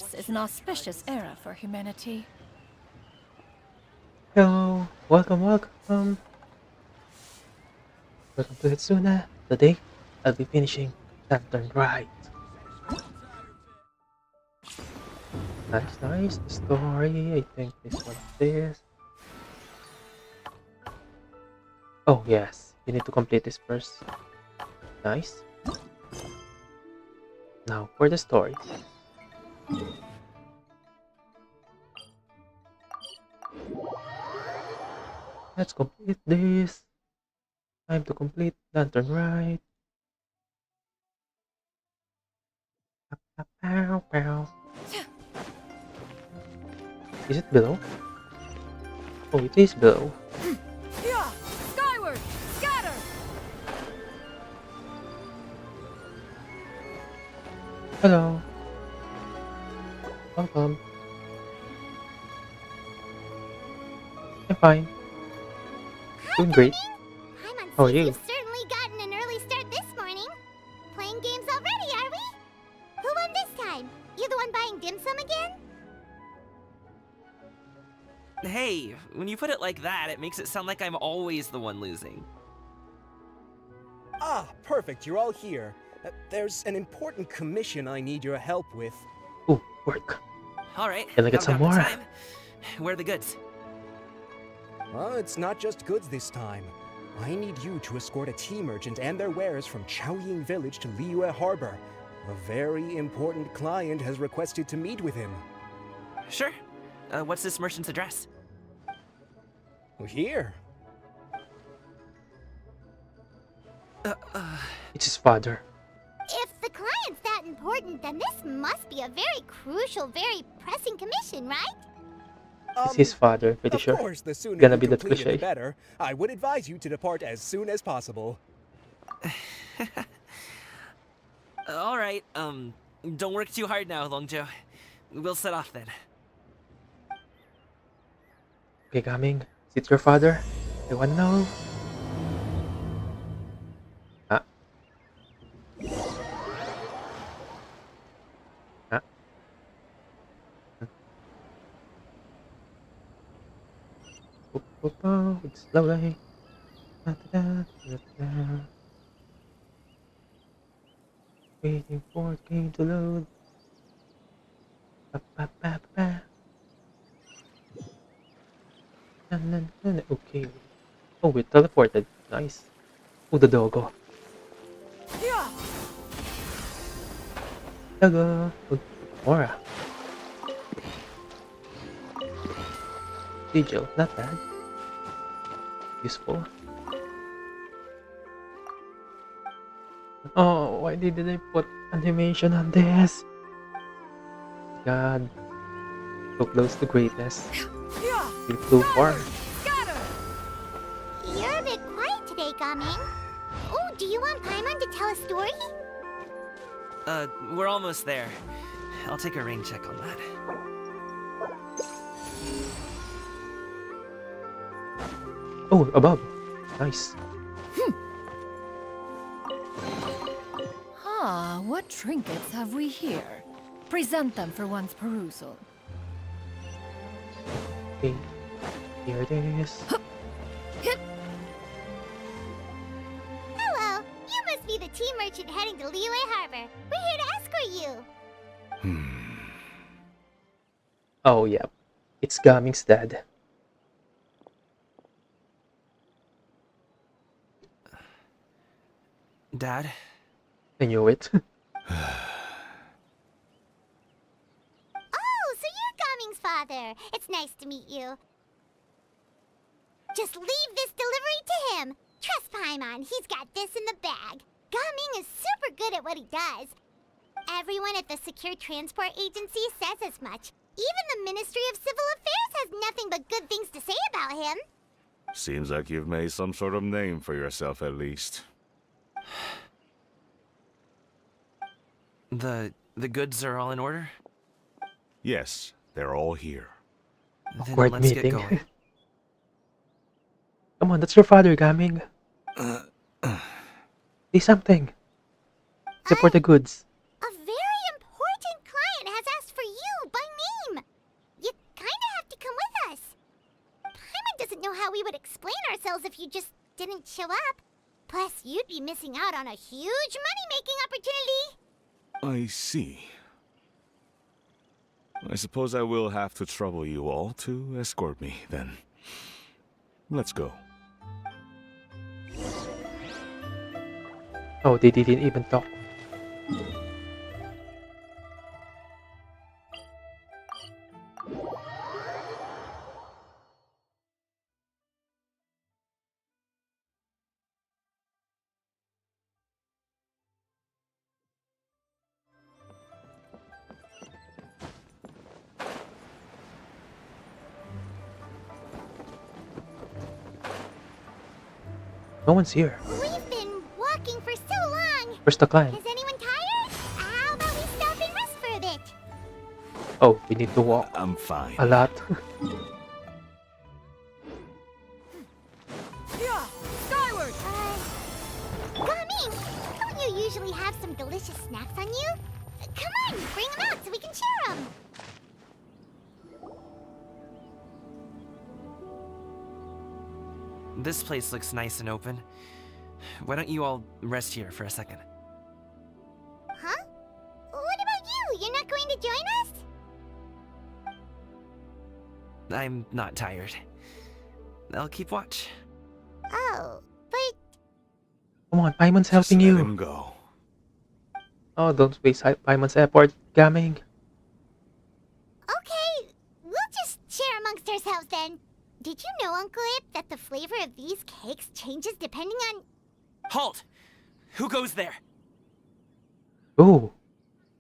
This is an auspicious era for humanity. Hello, welcome. Welcome to Hitsuna. Today, I'll be finishing Lantern Rite. Nice. The story, I think this one is. Oh, yes. You need to complete this first. Nice. Now, for the story. Let's complete this. Time to complete Lantern Rite. Pow, pow. Is it below? Oh, it is below. Yeah! Skyward! Scatter! Hello. Welcome. I'm fine. Doing great. I'm How on are you? You've certainly gotten an early start this morning. Playing games already, are we? Who won this time? You the one buying dim sum again? Hey, when you put it like that, it makes it sound like I'm always the one losing. Ah, perfect, you're all here. There's an important commission I need your help with. Ooh, work. Alright, Can I get I've some got the more? time. Where are the goods? Well, it's not just goods this time. I need you to escort a tea merchant and their wares from Chaoying Village to Liyue Harbor. A very important client has requested to meet with him. Sure. What's this merchant's address? Here. It's his father. If the client's that important, then this must be a very crucial, very pressing commission, right? It's his father, pretty Of sure. course, the sooner Gonna you be that complete it, cliche. the better. I would advise you to depart as soon as possible. Alright, don't work too hard now, Longjo. We'll set off then. Okay, coming. Is it your father? I wanna know. Ah. Ah. It's slowly. Waiting for the game to load. Ba. Okay. Oh, we teleported. Nice. Oh, the doggo. Yeah! Doggo. Mora. Sigil. Not bad. Useful. Oh, why did I put animation on this? God. So close to greatness. Yeah! We flew far. Scatter! You're a bit quiet today, Gaming. Oh, do you want Paimon to tell a story? We're almost there. I'll take a rain check on that. Oh, above. Nice. Ah, what trinkets have we here? Present them for one's perusal. Okay. Here it is. Hello, you must be the tea merchant heading to Liyue Harbor. We're here to escort you. Oh, yeah. It's Gaming's dad. Dad? I knew it. Oh, so you're Gaming's father. It's nice to meet you. Just leave this delivery to him. Trust Paimon, he's got this in the bag. Gaming is super good at what he does. Everyone at the Secure Transport Agency says as much. Even the Ministry of Civil Affairs has nothing but good things to say about him. Seems like you've made some sort of name for yourself at least. The goods are all in order? Yes, they're all here. Then Awkward let's get meeting. going. Come on, that's your father, Gaming. Say something. Except for the goods. A very important client has asked for you, yourselves if you just didn't show up. Plus, you'd be missing out on a huge money-making opportunity. I see. I suppose I will have to trouble you all to escort me, then. Let's go. Oh, they didn't even talk. No one's here. We've been walking for so long. Where's the climb? Is anyone tired? How about we stop and rest for a bit? Oh, we need to walk I'm fine. a lot. Yeah, skyward! Gaming, don't you usually have some delicious snacks on you? Come on, bring them out so we can share them. This place looks nice and open. Why don't you all rest here for a second? Huh? What about you? You're not going to join us? I'm not tired. I'll keep watch. Oh, but Come on, Paimon's Just helping let you. him go. Oh, don't waste Paimon's effort, Gaming. okay. We'll just share amongst ourselves then. Did you know, Uncle Ip, that the flavor of these cakes changes depending on... Halt! Who goes there? Oh,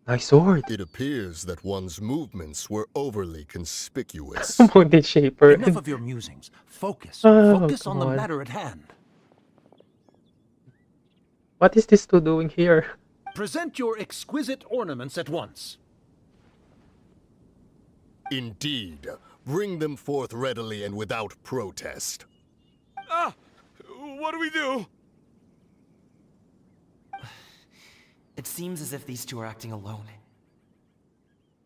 nice sword. It appears that one's movements were overly conspicuous. Mounted Shaper. Enough of your musings. Focus. Oh, Focus on the come on. matter at hand. What is this two doing here? Present your exquisite ornaments at once. Indeed. Bring them forth readily and without protest. Ah! What do we do? It seems as if these two are acting alone.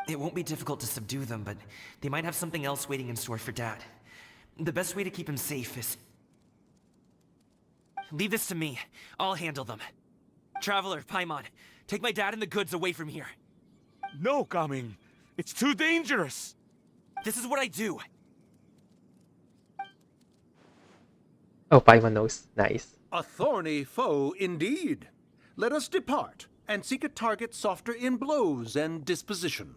It won't be difficult to subdue them, but they might have something else waiting in store for Dad. The best way to keep him safe is... Leave this to me. I'll handle them. Traveler, Paimon, take my dad and the goods away from here. No, Gaming. It's too dangerous. This is what I do. Oh, Paimon knows. Nice. A thorny foe indeed. Let us depart and seek a target softer in blows and disposition.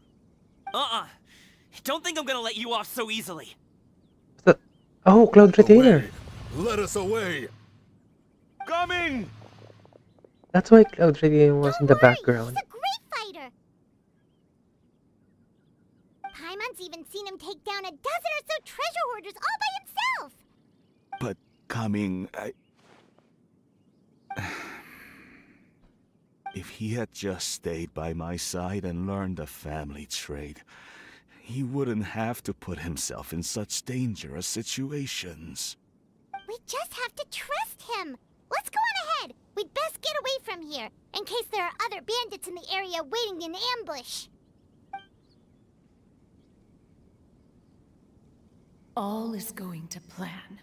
Don't think I'm gonna let you off so easily. What's that? Oh, Cloud Retainer. Away. Let us away! Gaming! That's why Cloud Retainer was in the Don't worry, background. He's a great fighter. Paimon's even seen him take down a dozen or so treasure hoarders all by himself. But, Gaming, If he had just stayed by my side and learned the family trade, he wouldn't have to put himself in such dangerous situations. We just have to trust him. Let's go on ahead. We'd best get away from here, in case there are other bandits in the area waiting in ambush. All is going to plan.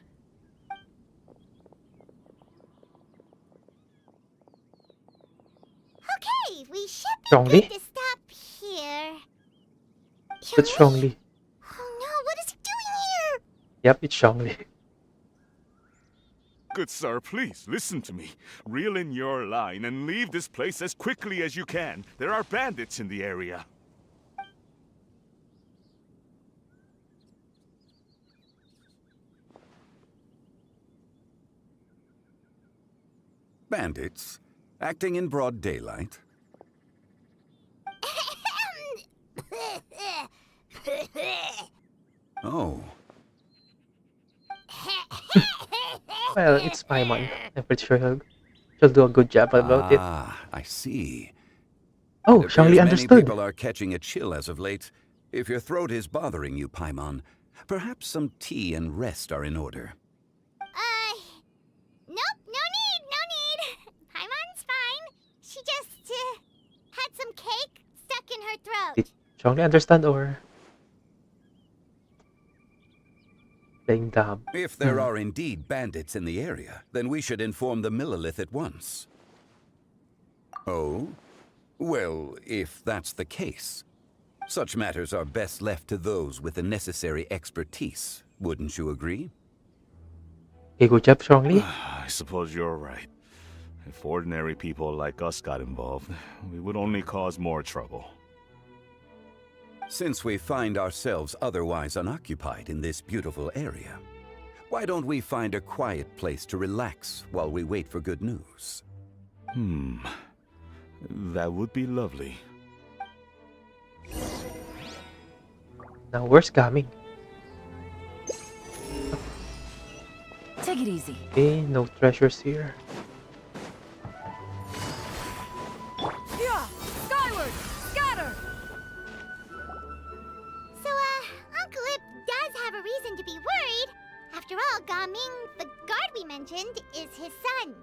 Okay, we should be Strongly? good to stop here. It's strongly. Oh no, what is he doing here? Yep, it's strongly. Good sir, please listen to me. Reel in your line and leave this place as quickly as you can. There are bandits in the area. Bandits? Acting in broad daylight? Oh, Well, it's Paimon. I'm pretty sure she'll do a good job about it. I see. Oh, It Shangli appears many understood. people are catching a chill as of late. If your throat is bothering you, Paimon, perhaps some tea and rest are in order. Nope, no need. Paimon's fine. She just, had some cake stuck in her throat. Did Shangli understand or... Playing dumb. If there are indeed bandits in the area, then we should inform the Millilith at once. Oh? Well, if that's the case, such matters are best left to those with the necessary expertise, wouldn't you agree? Okay, good job, strongly. I suppose you're right. If ordinary people like us got involved, we would only cause more trouble. Since we find ourselves otherwise unoccupied in this beautiful area, why don't we find a quiet place to relax while we wait for good news? That would be lovely. Now, where's coming? Take it easy. Okay, no treasures here. Yeah! Skyward! Scatter! So, Uncle Ip does have a reason to be worried. After all, Gaming, the guard we mentioned, is his son.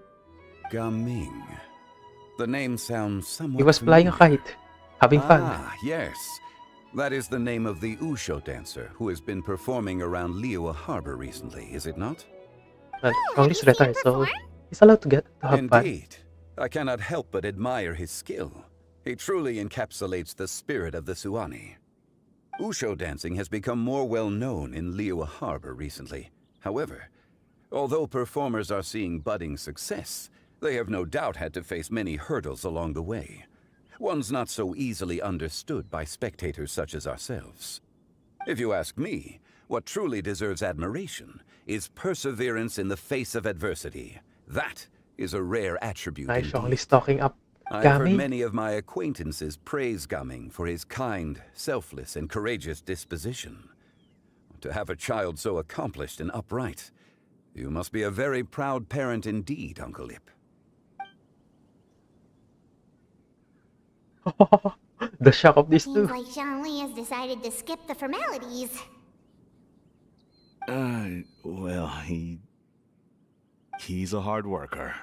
Gaming. The name sounds somewhat He was flying a familiar. kite, having fun. Ah, yes. That is the name of the Usho dancer who has been performing around Liyue Harbor recently, is it not? Well, Oh, strongly have you seen him retired, so perform? he's allowed to have fun. Indeed. I cannot help but admire his skill. He truly encapsulates the spirit of the Suani. Usho dancing has become more well known in Liyue Harbor recently. However, although performers are seeing budding success, they have no doubt had to face many hurdles along the way. Ones not so easily understood by spectators such as ourselves. If you ask me, what truly deserves admiration is perseverance in the face of adversity. That is a rare attribute Nice, indeed. strongly stalking up I've heard Gami. many of my acquaintances praise Gaming for his kind, selfless, and courageous disposition. To have a child so accomplished and upright, you must be a very proud parent indeed, Uncle Ip. The shock of these two. Seems like Zhongli has decided to skip the formalities. Well, he's a hard worker.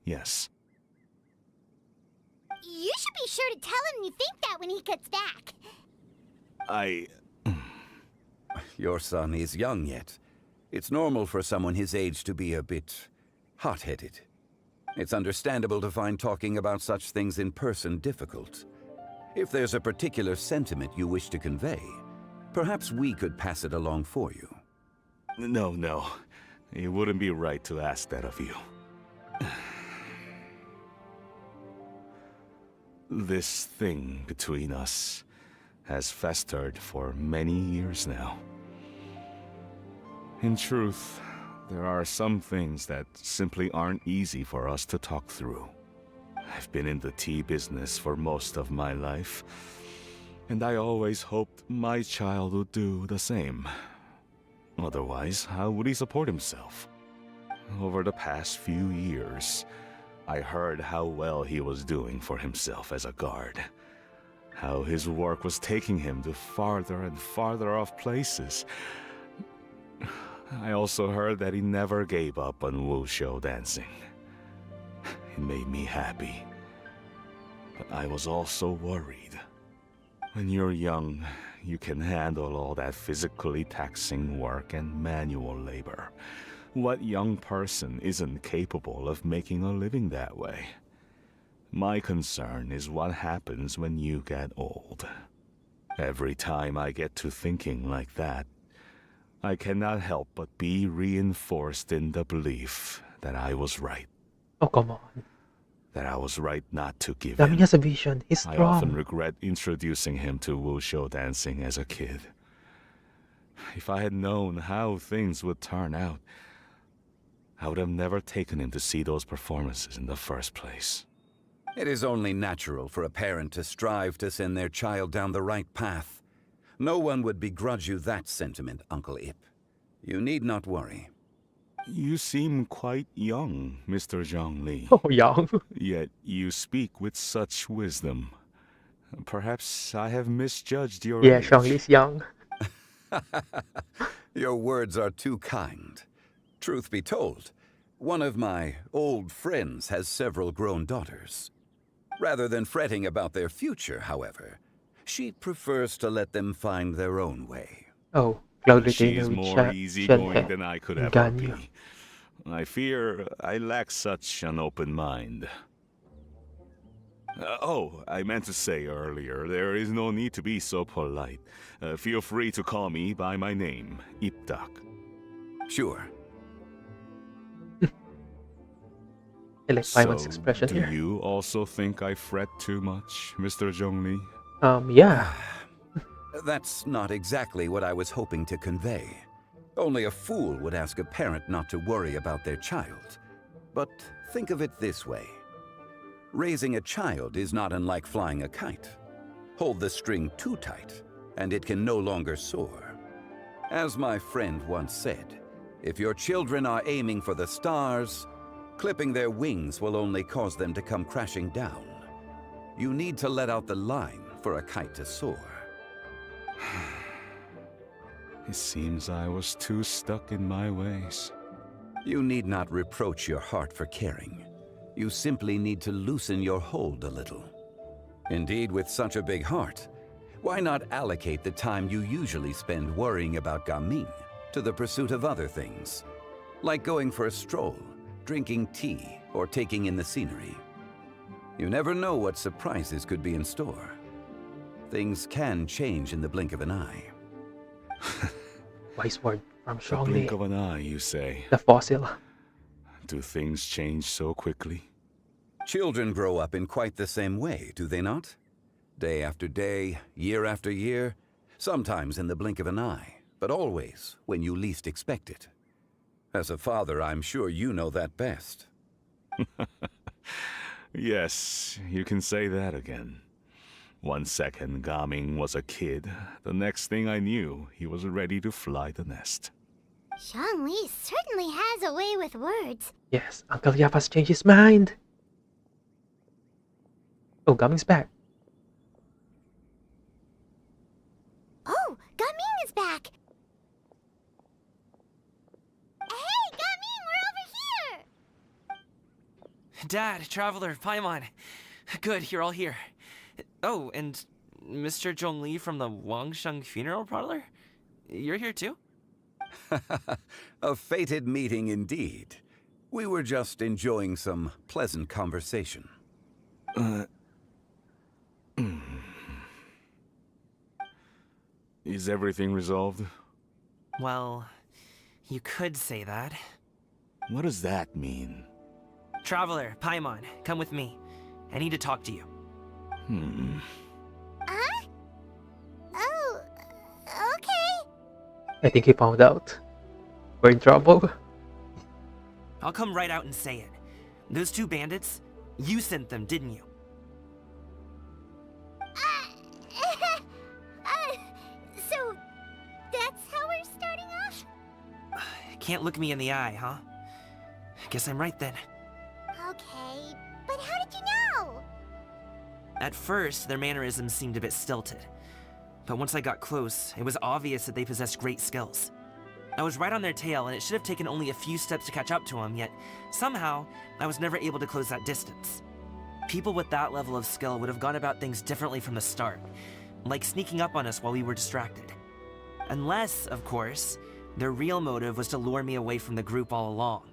Yes. You should be sure to tell him you think that when he gets back. Your son is young yet. It's normal for someone his age to be a bit hot-headed. It's understandable to find talking about such things in person difficult. If there's a particular sentiment you wish to convey, perhaps we could pass it along for you. No. It wouldn't be right to ask that of you. This thing between us has festered for many years now. In truth, there are some things that simply aren't easy for us to talk through. I've been in the tea business for most of my life, and I always hoped my child would do the same. Otherwise, how would he support himself? Over the past few years, I heard how well he was doing for himself as a guard. How his work was taking him to farther and farther off places. I also heard that he never gave up on wushou dancing. It made me happy. But I was also worried. When you're young, you can handle all that physically taxing work and manual labor. What young person isn't capable of making a living that way? My concern is what happens when you get old. Every time I get to thinking like that, I cannot help but be reinforced in the belief that I was right. Oh, come on. That I was right not to give Dami in. has a vision. He's I often strong. regret introducing him to wushou dancing as a kid. If I had known how things would turn out, I would have never taken him to see those performances in the first place. It is only natural for a parent to strive to send their child down the right path. No one would begrudge you that sentiment, Uncle Ip. You need not worry. You seem quite young, Mr. Zhongli. Oh, young. Yet you speak with such wisdom. Perhaps I have misjudged your Yeah, age. Xiangli's young. Your words are too kind. Truth be told, one of my old friends has several grown daughters. Rather than fretting about their future, however, she prefers to let them find their own way. Oh, Cloud She Retainer is with more easygoing than I could ever Ganyu. be. I fear I lack such an open mind. Oh, I meant to say earlier, there is no need to be so polite. Feel free to call me by my name, Iptak. Sure. I like Paimon's So, expression do here. you also think I fret too much, Mr. Zhongli? Yeah. That's not exactly what I was hoping to convey. Only a fool would ask a parent not to worry about their child. But think of it this way. Raising a child is not unlike flying a kite. Hold the string too tight, and it can no longer soar. As my friend once said, if your children are aiming for the stars, clipping their wings will only cause them to come crashing down. You need to let out the line for a kite to soar. It seems I was too stuck in my ways. You need not reproach your heart for caring. You simply need to loosen your hold a little. Indeed, with such a big heart, why not allocate the time you usually spend worrying about Gaming to the pursuit of other things, like going for a stroll, drinking tea, or taking in the scenery? You never know what surprises could be in store. Things can change in the blink of an eye. Wise word from The Zhongli. blink of an eye, you say? The fossil. Do things change so quickly? Children grow up in quite the same way, do they not? Day after day, year after year, sometimes in the blink of an eye, but always when you least expect it. As a father, I'm sure you know that best. Yes, you can say that again. 1 second, Gaming was a kid. The next thing I knew, he was ready to fly the nest. Zhongli certainly has a way with words. Yes, Uncle Yap has changed his mind. Oh, Gaming's back. Oh, Gaming is back! Hey, Gaming, we're over here! Dad, Traveler, Paimon. Good, you're all here. Oh, and Mr. Zhongli from the Wangsheng Funeral Parlor? You're here too? A fated meeting indeed. We were just enjoying some pleasant conversation. Is everything resolved? Well, you could say that. What does that mean? Traveler, Paimon, come with me. I need to talk to you. Huh? Oh, okay. I think he found out. We're in trouble. I'll come right out and say it. Those two bandits, you sent them, didn't you? So, that's how we're starting off? Can't look me in the eye, huh? Guess I'm right then. Okay, but how did you know? At first, their mannerisms seemed a bit stilted. But once I got close, it was obvious that they possessed great skills. I was right on their tail, and it should have taken only a few steps to catch up to them, yet somehow, I was never able to close that distance. People with that level of skill would have gone about things differently from the start, like sneaking up on us while we were distracted. Unless, of course, their real motive was to lure me away from the group all along.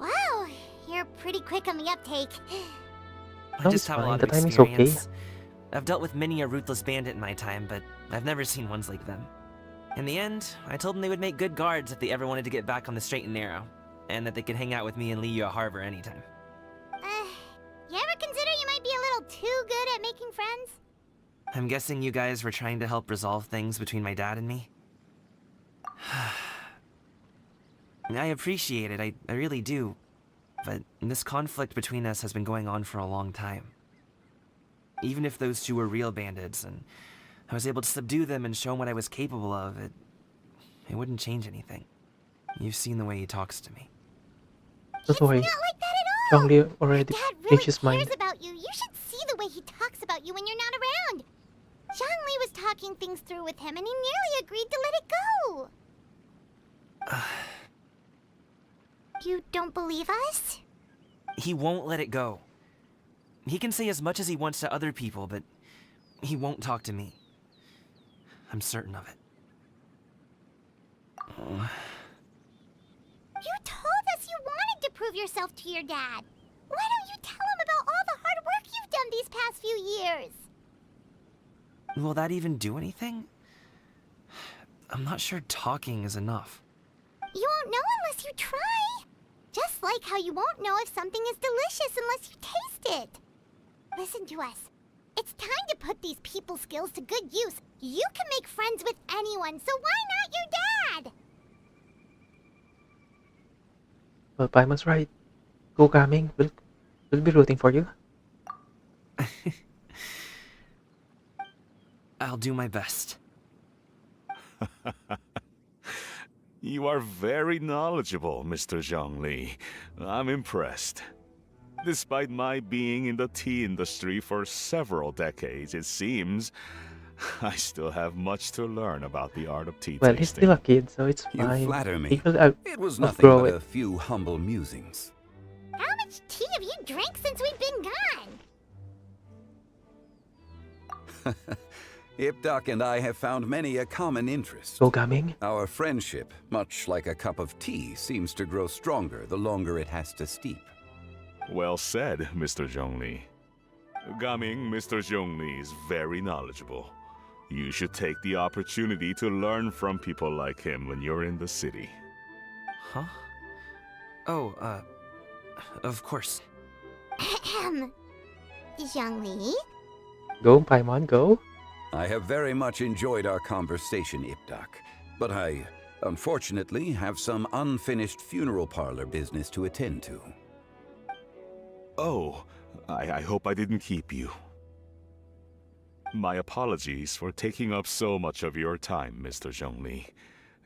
Wow, you're pretty quick on the uptake. I No, just it's have a fine. lot The of timing's okay. experience. I've dealt with many a ruthless bandit in my time, but I've never seen ones like them. In the end, I told them they would make good guards if they ever wanted to get back on the straight and narrow, and that they could hang out with me in Liyue Harbor anytime. You ever consider you might be a little too good at making friends? I'm guessing you guys were trying to help resolve things between my dad and me? I appreciate it, I really do. But this conflict between us has been going on for a long time. Even if those two were real bandits, and I was able to subdue them and show them what I was capable of, it wouldn't change anything. You've seen the way he talks to me. Don't worry. Not like that at all! Zhongli already Dad really changed his mind. cares about you. You should see the way he talks about you when you're not around. Zhongli was talking things through with him, and he nearly agreed to let it go. You don't believe us? He won't let it go. He can say as much as he wants to other people, but he won't talk to me. I'm certain of it. You told us you wanted to prove yourself to your dad. Why don't you tell him about all the hard work you've done these past few years? Will that even do anything? I'm not sure talking is enough. You won't know unless you try. Just like how you won't know if something is delicious unless you taste it. Listen to us. It's time to put these people skills to good use. You can make friends with anyone, so why not your dad? Well, Paimon's right. Go Gaming. We'll be rooting for you. I'll do my best. You are very knowledgeable, Mr. Zhongli. I'm impressed. Despite my being in the tea industry for several decades, it seems I still have much to learn about the art of tea Well, he's tasting. still a kid, so it's You fine. flatter me. He will It was nothing outgrow but it. a few humble musings. How much tea have you drank since we've been gone? Ipdak and I have found many a common interest. Go Gaming. Our friendship, much like a cup of tea, seems to grow stronger the longer it has to steep. Well said, Mr. Zhongli. Gaming, Mr. Zhongli is very knowledgeable. You should take the opportunity to learn from people like him when you're in the city. Huh? Oh, of course. Ahem. Zhongli? Go Paimon, go. I have very much enjoyed our conversation, Ipdak, but I, unfortunately, have some unfinished funeral parlor business to attend to. Oh, I hope I didn't keep you. My apologies for taking up so much of your time, Mr. Zhongli.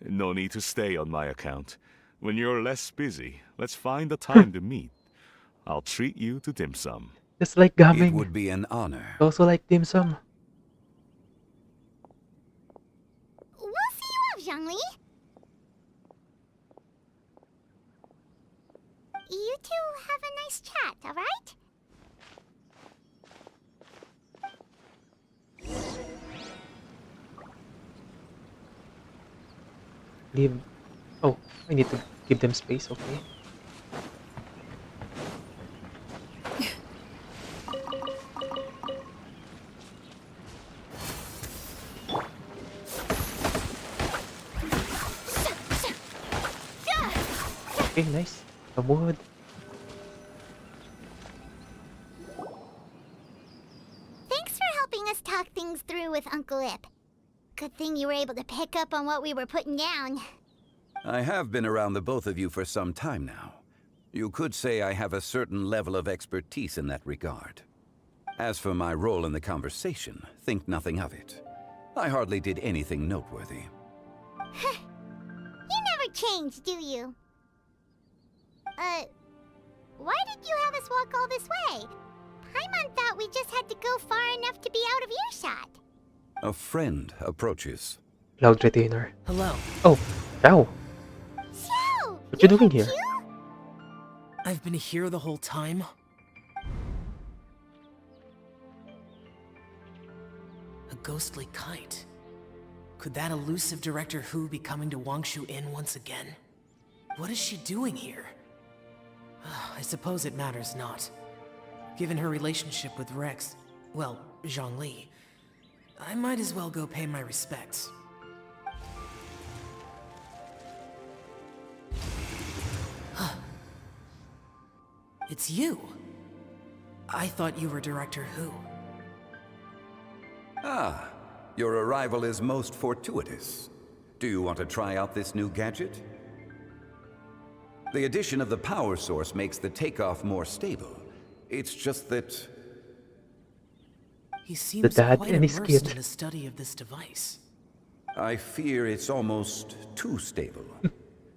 No need to stay on my account. When you're less busy, let's find a time to meet. I'll treat you to dim sum. Just like It Gaming. would be an honor. Also like dim sum. We'll see you off, Zhongli. You two have a nice chat, alright? Leave. Oh, I need to give them space, okay. Okay, nice. Some wood. Thanks for helping us talk things through with Uncle Ip. Good thing you were able to pick up on what we were putting down. I have been around the both of you for some time now. You could say I have a certain level of expertise in that regard. As for my role in the conversation, think nothing of it. I hardly did anything noteworthy. You never change, do you? Why did you have us walk all this way? Paimon thought we just had to go far enough to be out of earshot. A friend approaches. Cloud retainer. Hello. Oh, Xiao. So, What you doing here? I've been here the whole time? A ghostly kite. Could that elusive Director Hu be coming to Wangshu Inn once again? What is she doing here? I suppose it matters not. Given her relationship with Rex, well, Zhongli, I might as well go pay my respects. It's you. I thought you were Director Hu. Ah, your arrival is most fortuitous. Do you want to try out this new gadget? The addition of the power source makes the takeoff more stable. It's just that... He seems dad quite and his immersed kid. in the study of this device. I fear it's almost too stable.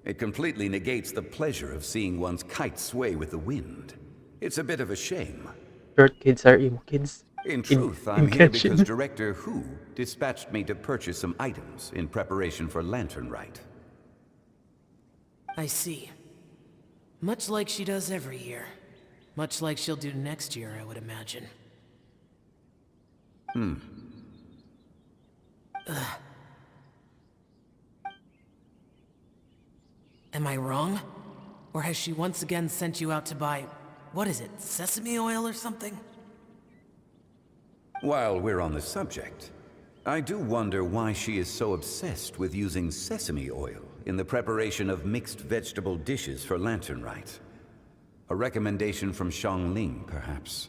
It completely negates the pleasure of seeing one's kite sway with the wind. It's a bit of a shame. Short kids are emo kids. In truth, I'm here because Director Hu dispatched me to purchase some items in preparation for Lantern Rite. I see. Much like she does every year. Much like she'll do next year, I would imagine. Am I wrong? Or has she once again sent you out to buy, what is it, sesame oil or something? While we're on the subject, I do wonder why she is so obsessed with using sesame oil in the preparation of mixed vegetable dishes for Lantern Rite. A recommendation from Xiangling, perhaps.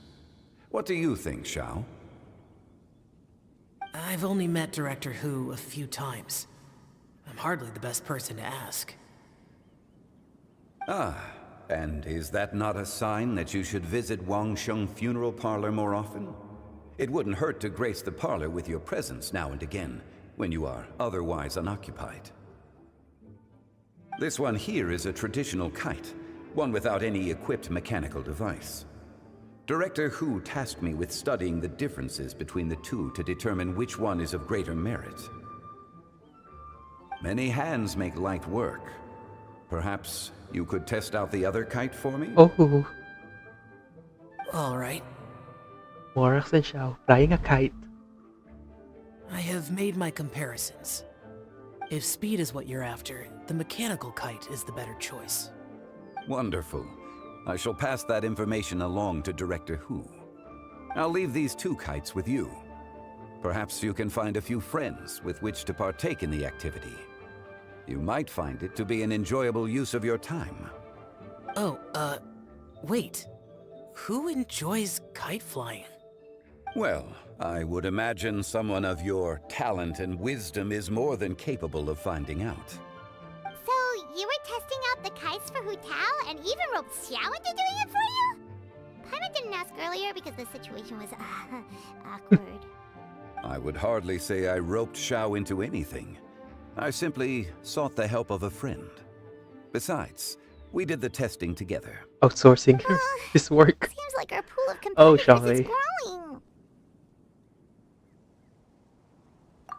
What do you think, Xiao? I've only met Director Hu a few times. I'm hardly the best person to ask. Ah, and is that not a sign that you should visit Wangsheng Funeral Parlor more often? It wouldn't hurt to grace the parlor with your presence now and again, when you are otherwise unoccupied. This one here is a traditional kite, one without any equipped mechanical device. Director Hu tasked me with studying the differences between the two to determine which one is of greater merit. Many hands make light work. Perhaps you could test out the other kite for me? Oh, All right. more than Xiao flying a kite. I have made my comparisons. If speed is what you're after, the mechanical kite is the better choice. Wonderful. I shall pass that information along to Director Hu. I'll leave these two kites with you. Perhaps you can find a few friends with which to partake in the activity. You might find it to be an enjoyable use of your time. Oh, wait. Who enjoys kite flying? Well, I would imagine someone of your talent and wisdom is more than capable of finding out. So, you were testing out the kites for Hu Tao and even roped Xiao into doing it for you? Paimon didn't ask earlier because the situation was, awkward. I would hardly say I roped Xiao into anything. I simply sought the help of a friend. Besides, we did the testing together. Outsourcing his work. Seems like our pool of Oh, competitors is Xiangli. growing.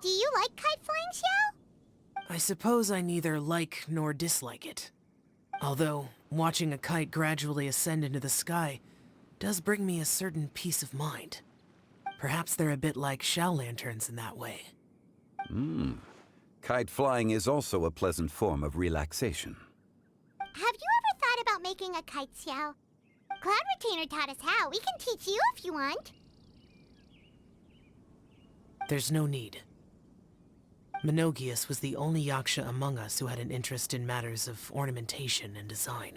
Do you like kite flying, Xiao? I suppose I neither like nor dislike it. Although, watching a kite gradually ascend into the sky does bring me a certain peace of mind. Perhaps they're a bit like Shao lanterns in that way. Kite flying is also a pleasant form of relaxation. Have you ever thought about making a kite, Xiao? Cloud Retainer taught us how. We can teach you if you want. There's no need. Menogius was the only Yaksha among us who had an interest in matters of ornamentation and design.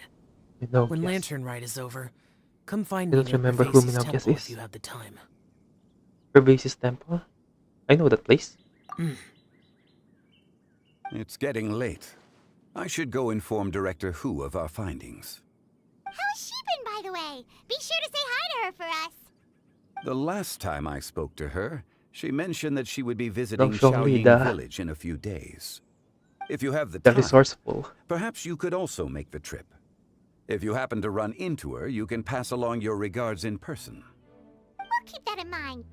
When Lantern Rite is over, come find I me don't near remember who Pervasis Menogius Temple is. if you have the time. Pervasis Temple? I know that place. It's getting late. I should go inform Director Hu of our findings. How's she been, by the way? Be sure to say hi to her for us. The last time I spoke to her, she mentioned that she would be visiting Xiangli, Xiaoying Village in a few days. If you have the The time, resourceful. perhaps you could also make the trip. If you happen to run into her, you can pass along your regards in person. We'll keep that in mind.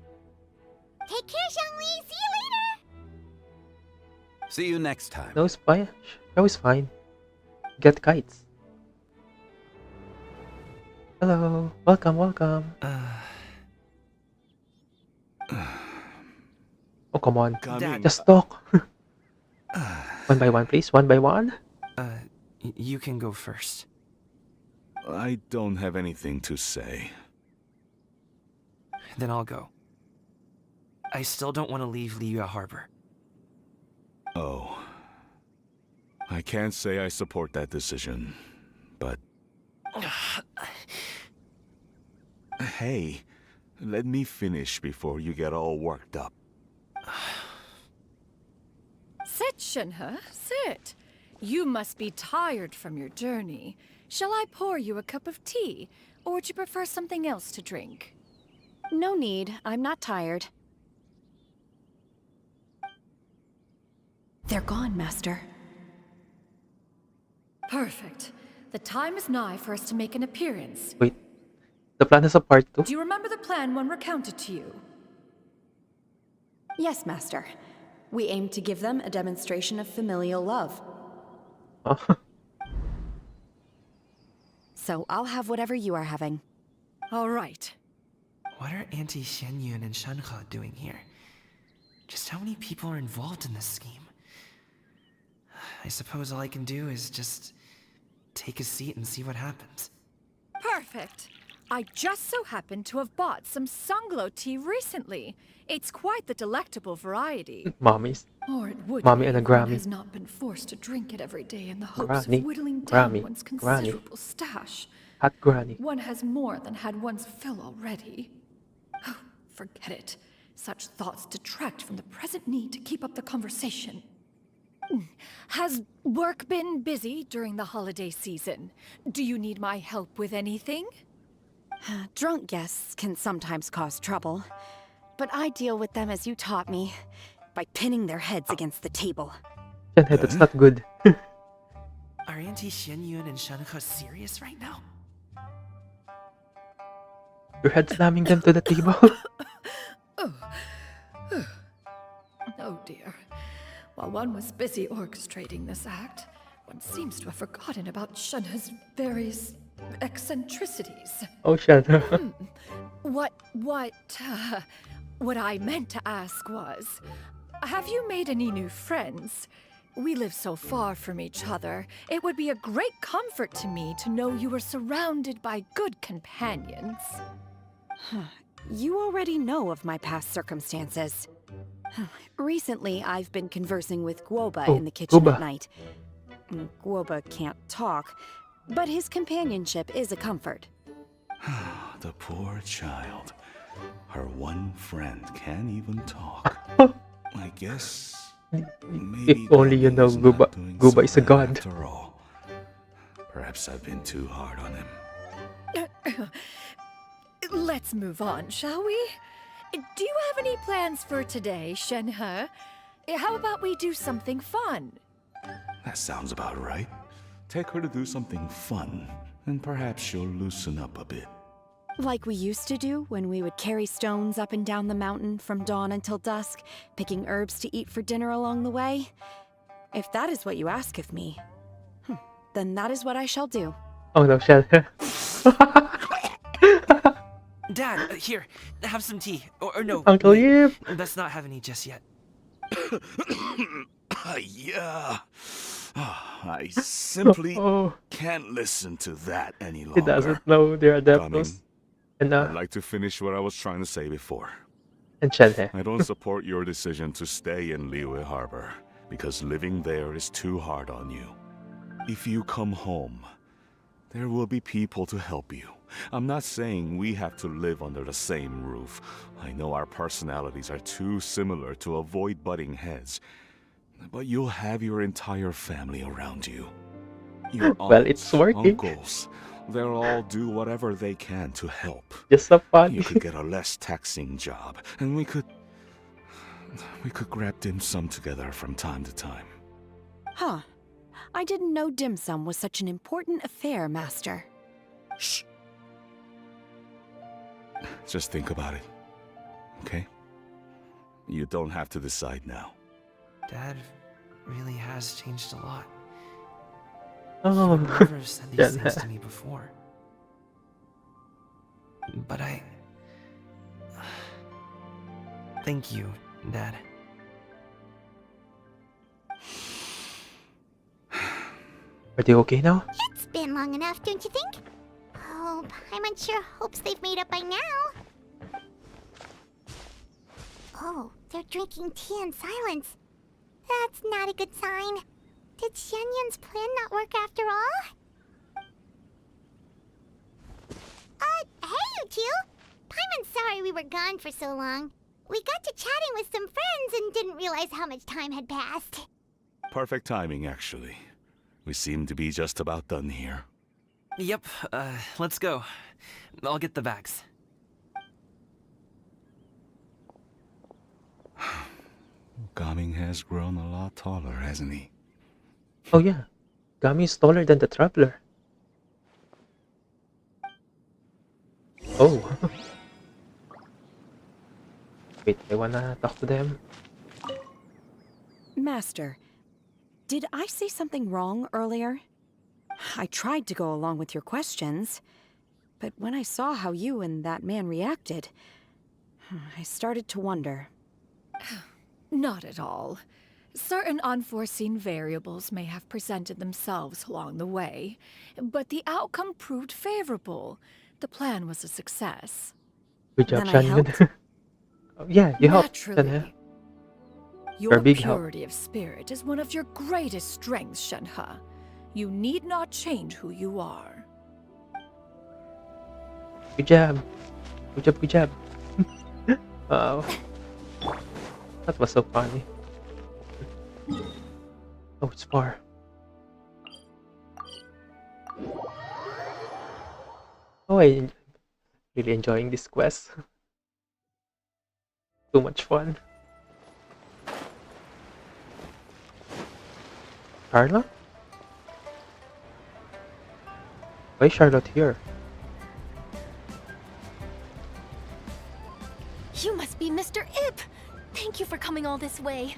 Take care, Xiangli. See you later. See you next time. No, it's fine. That was fine. Get kites. Hello. Welcome, welcome. Oh, come on. Dad, Just talk. One by one, please. One by one. You can go first. I don't have anything to say. Then I'll go. I still don't want to leave Liyue Harbor. Oh. I can't say I support that decision, but... Hey, let me finish before you get all worked up. Sit, Shenhe, sit. You must be tired from your journey. Shall I pour you a cup of tea, or would you prefer something else to drink? No need. I'm not tired. They're gone, Master. Perfect. The time is nigh for us to make an appearance. Wait. The plan has a part 2? Do you remember the plan when recounted to you? Yes, Master. We aim to give them a demonstration of familial love. So I'll have whatever you are having. All right. What are Auntie Xianyun and Shenhe doing here? Just how many people are involved in this scheme? I suppose all I can do is just take a seat and see what happens. Perfect. I just so happen to have bought some Sunglow tea recently. It's quite the delectable variety. Mommy's. Or it would Mommy be and a if one Grammy. has not been forced to drink it every day in the hopes Granny, of whittling Grammy, down one's Granny. considerable stash. Hot granny. One has more than had one's fill already. Oh, forget it. Such thoughts detract from the present need to keep up the conversation. Has work been busy during the holiday season? Do you need my help with anything? Drunk guests can sometimes cause trouble, but I deal with them as you taught me, by pinning their heads against the table. Shenhe, that's not good. Are Auntie Xianyun and Shenhe serious right now? Your head slamming them to the table. Oh dear. While one was busy orchestrating this act, one seems to have forgotten about Shenhe's various eccentricities. Oh, Shenhe. What I meant to ask was, have you made any new friends? We live so far from each other. It would be a great comfort to me to know you were surrounded by good companions. You already know of my past circumstances. Recently, I've been conversing with Guoba in the kitchen Guoba. at night. Guoba can't talk, but his companionship is a comfort. The poor child. Her one friend can't even talk. I guess maybe If only you Granny know is not Guoba. doing Guoba so is a bad god. After all. Perhaps I've been too hard on him. Let's move on, shall we? Do you have any plans for today, Shenhe? How about we do something fun? That sounds about right. Take her to do something fun, and perhaps she'll loosen up a bit. Like we used to do when we would carry stones up and down the mountain from dawn until dusk, picking herbs to eat for dinner along the way. If that is what you ask of me, then that is what I shall do. Oh no, Shenhe. Dad, here, have some tea. Or no, Uncle wait, Yip. let's not have any just yet. Yeah. I simply Oh, can't listen to that any he longer. doesn't know they're Coming. adeptos. And I'd like to finish what I was trying to say before. Shenhe. I don't support your decision to stay in Liyue Harbor, because living there is too hard on you. If you come home, there will be people to help you. I'm not saying we have to live under the same roof. I know our personalities are too similar to avoid butting heads. But you'll have your entire family around you. Your Well, it's aunts, working. uncles, they'll all do whatever they can to help. Just so fun. You could get a less taxing job, and we could grab dim sum together from time to time. Huh. I didn't know dim sum was such an important affair, Master. Shh. Just think about it, okay? You don't have to decide now. Dad really has changed a lot. Oh, He would never have said these things Shenhe. to me before. But I... Thank you, Dad. Are they okay now? It's been long enough, don't you think? Oh, Paimon sure hopes they've made up by now. Oh, they're drinking tea in silence. That's not a good sign. Did Xianyun's plan not work after all? Hey you two! Paimon's sorry we were gone for so long. We got to chatting with some friends and didn't realize how much time had passed. Perfect timing, actually. We seem to be just about done here. Yep, let's go. I'll get the bags. Gaming has grown a lot taller, hasn't he? Oh yeah. Gami is taller than the Traveler. Oh. Wait, I wanna talk to them. Master, did I say something wrong earlier? I tried to go along with your questions, but when I saw how you and that man reacted, I started to wonder. Not at all. Certain unforeseen variables may have presented themselves along the way, but the outcome proved favorable. The plan was a success. Good job, Then I Shannon. helped? Oh, yeah, you helped. Shannon. Naturally. You're a Your big help. purity of spirit is one of your greatest strengths, Shenhe. You need not change who you are. Good job. Good job, good job. Wow. That was so funny. Oh, it's far. Oh, I really enjoying this quest. Too much fun. Charlotte? Why is Charlotte here? You must be Mr. Ip! Thank you for coming all this way.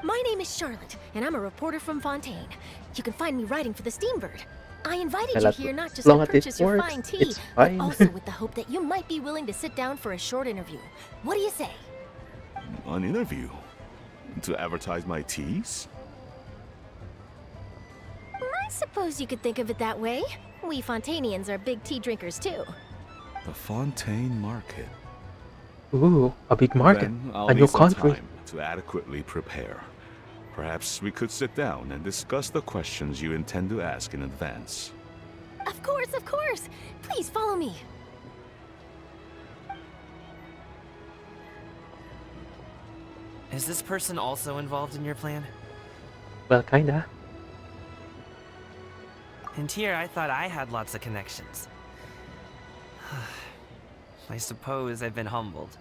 My name is Charlotte, and I'm a reporter from Fontaine. You can find me writing for the Steambird. I invited you Charlotte, here not as just to long as it purchase your works, fine tea, it's but fine. also with the hope that you might be willing to sit down for a short interview. What do you say? An interview? To advertise my teas? I suppose you could think of it that way. We Fontainians are big tea drinkers too. The Fontaine Market. Ooh, a big market. Then I'll A new need some country. time to adequately prepare. Perhaps we could sit down and discuss the questions you intend to ask in advance. Of course, of course. Please follow me. Is this person also involved in your plan? Well, kinda. And here I thought I had lots of connections. I suppose I've been humbled.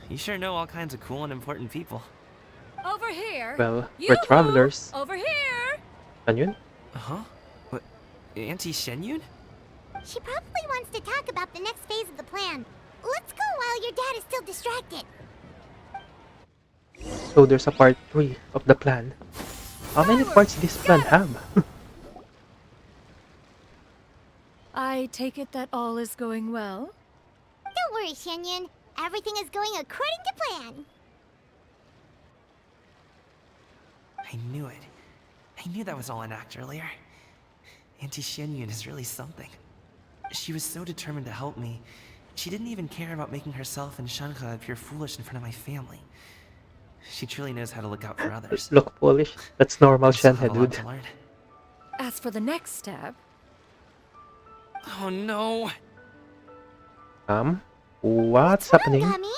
You sure know all kinds of cool and important people. Over here! Well, we're Yoo-hoo! travelers. Over here! Anyun? Huh? What? Auntie Shenyun? She probably wants to talk about the next phase of the plan. Let's go while your dad is still distracted. So there's a part 3 of the plan. How many parts this plan have? I take it that all is going well? Don't worry, Shenyun. Everything is going according to plan. I knew it. I knew that was all an act earlier. Auntie Shenyun is really something. She was so determined to help me. She didn't even care about making herself and Shenhe appear foolish in front of my family. She truly knows how to look out for others. Look foolish. That's normal, I still have Shenhe, a lot dude. to learn. As for the next step, Oh no! What's happening? Coming?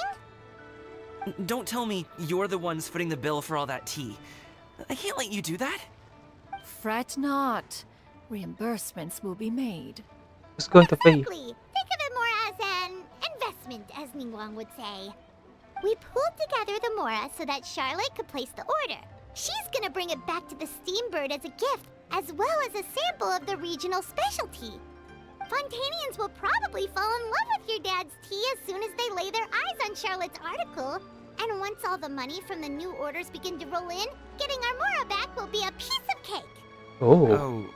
Don't tell me you're the ones footing the bill for all that tea. I can't let you do that. fret not. Reimbursements will be made. Who's going to pay? Exactly. Think of it more as an investment, as Ningguang would say. We pulled together the Mora so that Charlotte could place the order. She's gonna bring it back to the Steambird as a gift, as well as a sample of the regional specialty. Fontainians will probably fall in love with your dad's tea as soon as they lay their eyes on Charlotte's article. And once all the money from the new orders begin to roll in, getting our Mora back will be a piece of cake. Oh, Oh,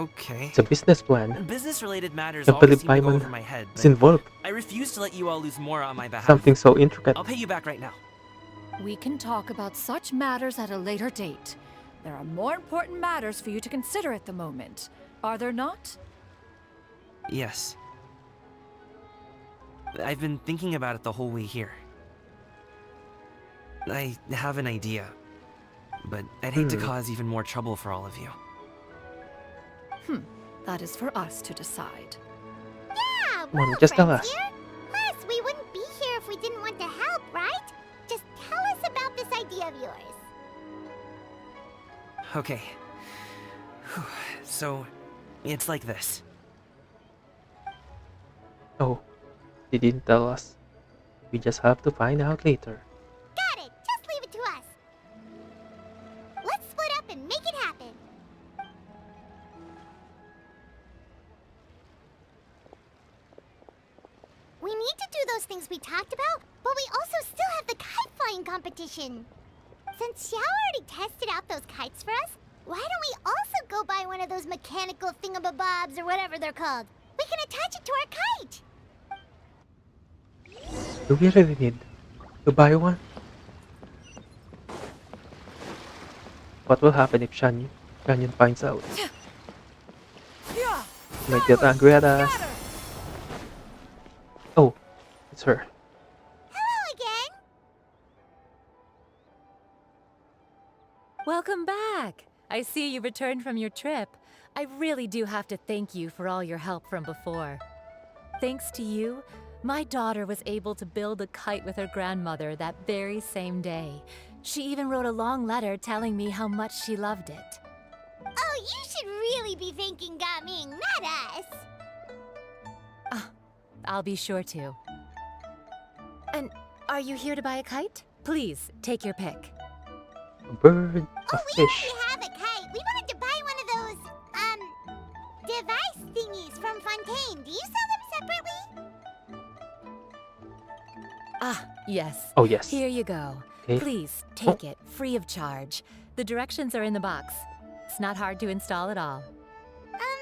okay. it's a business plan. Business-related matters Can't always believe seem to go Paimon over my head, is but involved. I refuse to let you all lose more on my behalf. Something so intricate. I'll pay you back right now. We can talk about such matters at a later date. There are more important matters for you to consider at the moment, are there not? Yes. I've been thinking about it the whole way here. I have an idea, but I'd hate to cause even more trouble for all of you. That is for us to decide. Yeah, Come on, we're all just tell friends us. here. Plus, we wouldn't be here if we didn't want to help, right? Just tell us about this idea of yours. Okay. Whew. So, it's like this. Oh, they didn't tell us. We just have to find out later. Got it. Just leave it to us. Let's split up and make it happen. We need to do those things we talked about, but we also still have the kite flying competition. Since Xiao already tested out those kites for us, why don't we also go buy one of those mechanical thingamabobs or whatever they're called? We can attach it to our kite. Do we really need to buy one? What will happen if Shanyon finds out? She might get angry at us. Oh, it's her. Hello again. Welcome back! I see you returned from your trip. I really do have to thank you for all your help from before. Thanks to you, my daughter was able to build a kite with her grandmother that very same day. She even wrote a long letter telling me how much she loved it. Oh, you should really be thanking Gaming, not us. I'll be sure to. And are you here to buy a kite? Please, take your pick. A bird, a Oh, we fish. already have a kite. We wanted to buy one of those, device thingies from Fontaine. Do you sell them separately? Ah, yes. Oh, yes. Here you go. Okay. Please, take it, free of charge. The directions are in the box. It's not hard to install at all.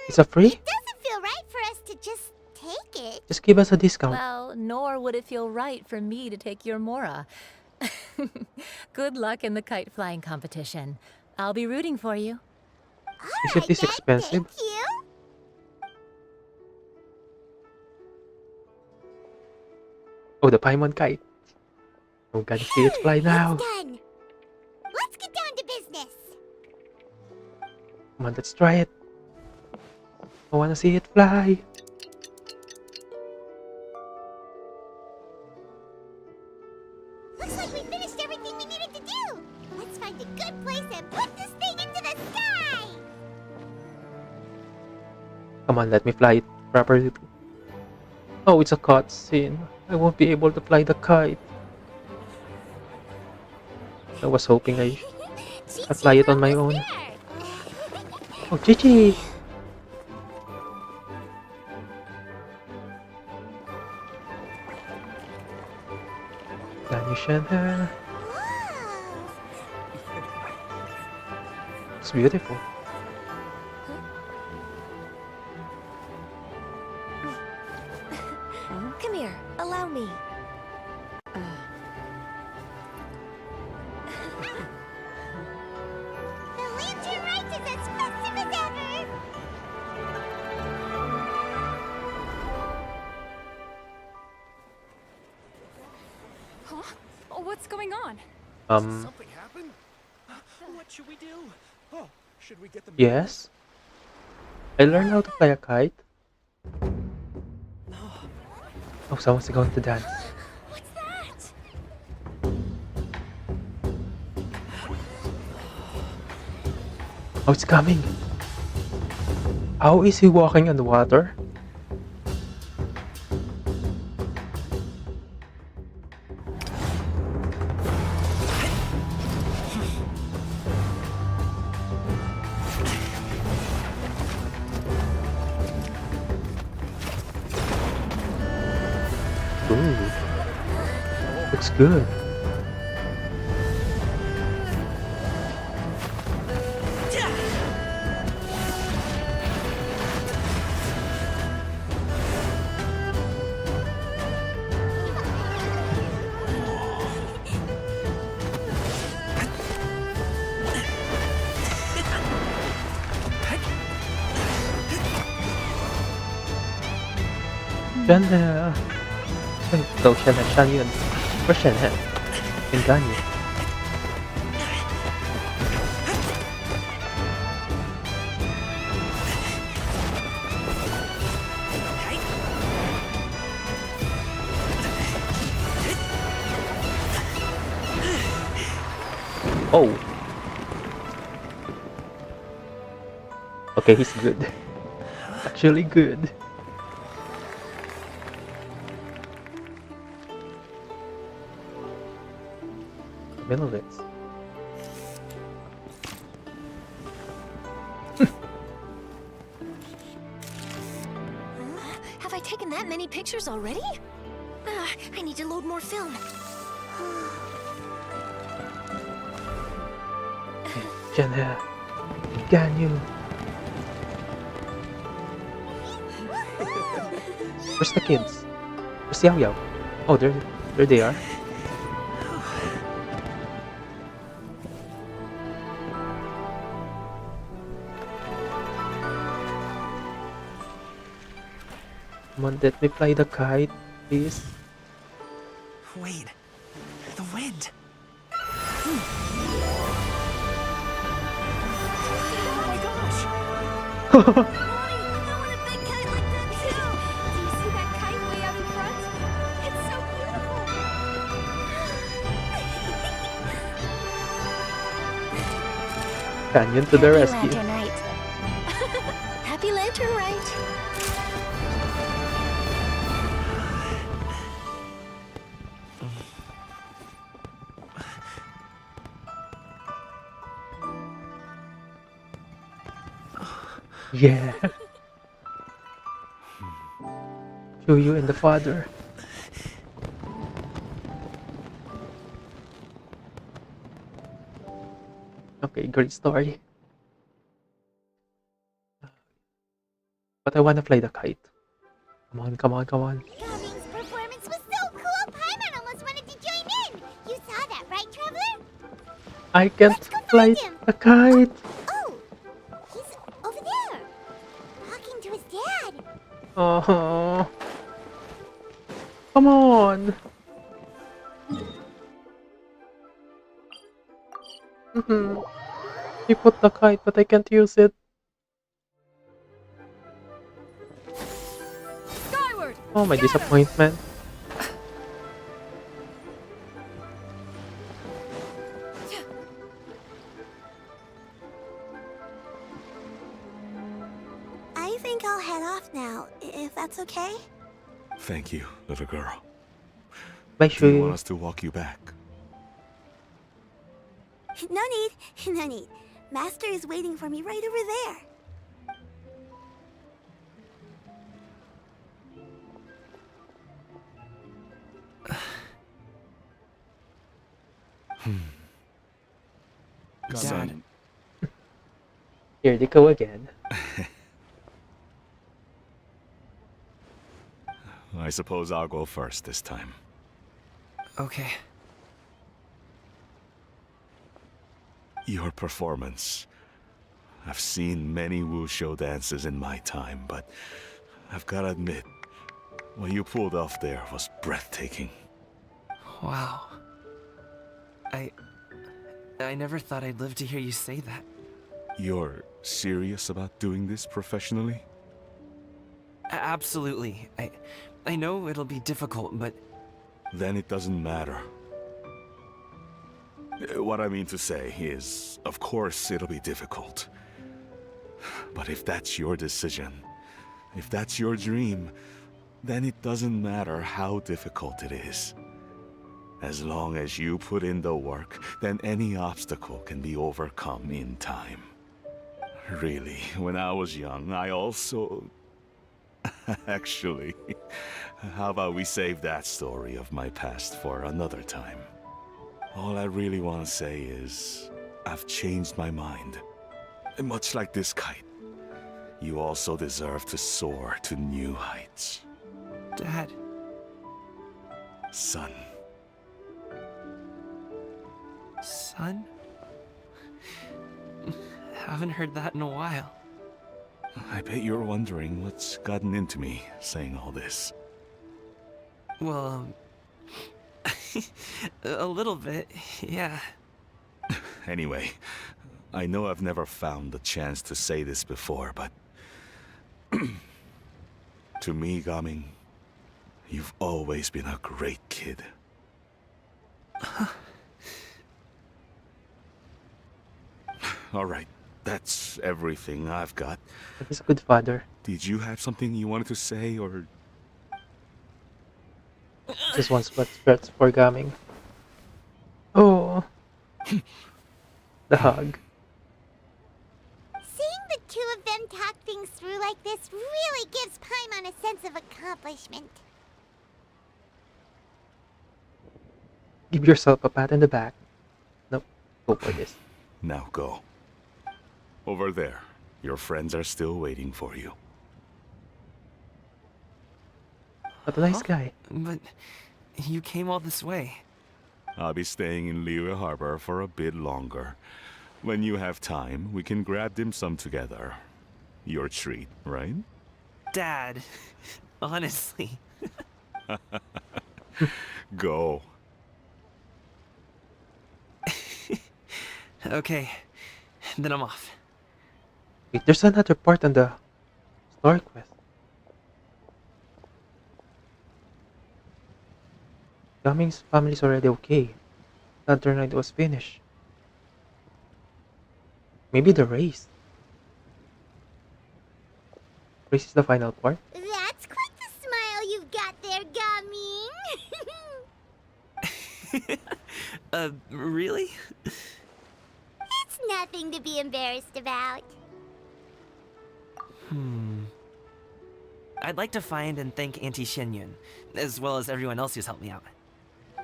It's a free? It doesn't feel right for us to just take it. Just give us a discount. Well, nor would it feel right for me to take your Mora. Good luck in the kite flying competition. I'll be rooting for you. Is it this expensive? Thank you. Oh, the Paimon kite. I'm gonna see it fly now. It's done. Let's get down to business. Come on, let's try it. I wanna see it fly. Looks like we finished everything we needed to do. Let's find a good place and put this thing into the sky. Come on, let me fly it properly. Oh, it's a cutscene. I won't be able to fly the kite. I was hoping I could fly it on my own. Oh, Gigi! Genhsin. It's beautiful. Come here, allow me. The lantern Rite is as festive as ever. Huh? What's going on? Something happened? What should we do? Oh, should we get them? Yes. I learned how to fly a kite. Oh, someone's going to dance. What's that? Oh, it's coming. How is he walking on the water? Ooh, looks good. Shanna. Cậu Shanna Shanyon. Có Shanna. Em gái nhỉ? Oh. Okay, he's good. Actually good. Middle of it. Have I taken that many pictures already? I need to load more film. Jenna, can you? Where's the kids? Where's Yao Yao? Oh, there they are. Come on, let me fly the kite, please. Wait, the wind. Canyon to the rescue. Lantern Rite. Happy Lantern Rite. Yeah. You and the father. Okay, great story. But I wanna fly the kite. Come on, come on, come on. Gumming's performance was so cool, Paimon almost wanted to join in. You saw that, right, Traveler? I can't Let's go fly find him. the kite. Oh, he's over there, talking to his dad. Oh, come on. He put the kite, but I can't use it. Skyward! Oh, my disappointment. I think I'll head off now, if that's okay. Thank you, little girl. Bye, Do you want Shui. us to walk you back? No need, no need. Master is waiting for me right over there. Dad, Here they go again. I suppose I'll go first this time. okay. Your performance. I've seen many wushou dances in my time, but I've gotta admit, what you pulled off there was breathtaking. Wow. I never thought I'd live to hear you say that. You're serious about doing this professionally? Absolutely. I know it'll be difficult, but Then it doesn't matter. What I mean to say is, of course it'll be difficult. But if that's your decision, if that's your dream, then it doesn't matter how difficult it is. As long as you put in the work, then any obstacle can be overcome in time. Really, when I was young, I also... Actually, how about we save that story of my past for another time? All I really want to say is, I've changed my mind. Much like this kite, you also deserve to soar to new heights. Dad, Son. son? Haven't heard that in a while. I bet you're wondering what's gotten into me saying all this. Well, a little bit, yeah. Anyway, I know I've never found the chance to say this before, but... to me, Gaming, you've always been a great kid. Alright, that's everything I've got. He's a good father. Did you have something you wanted to say, or... Just one spreads for Gaming. Oh. The hug. Seeing the two of them talk things through like this really gives Paimon a sense of accomplishment. Give yourself a pat in the back. Nope. Go for this. Now go. Over there. Your friends are still waiting for you. What a nice guy. But you came all this way. I'll be staying in Liyue Harbor for a bit longer. When you have time, we can grab dim sum together. Your treat, right? Dad, honestly. Go. Okay, then I'm off. Wait, there's another part on the story quest. Gaming's family's already okay. Lantern Ride was finished. Maybe the race. Race is the final part. That's quite the smile you've got there, Gaming. Really? It's nothing to be embarrassed about. I'd like to find and thank Auntie Xinyun, as well as everyone else who's helped me out.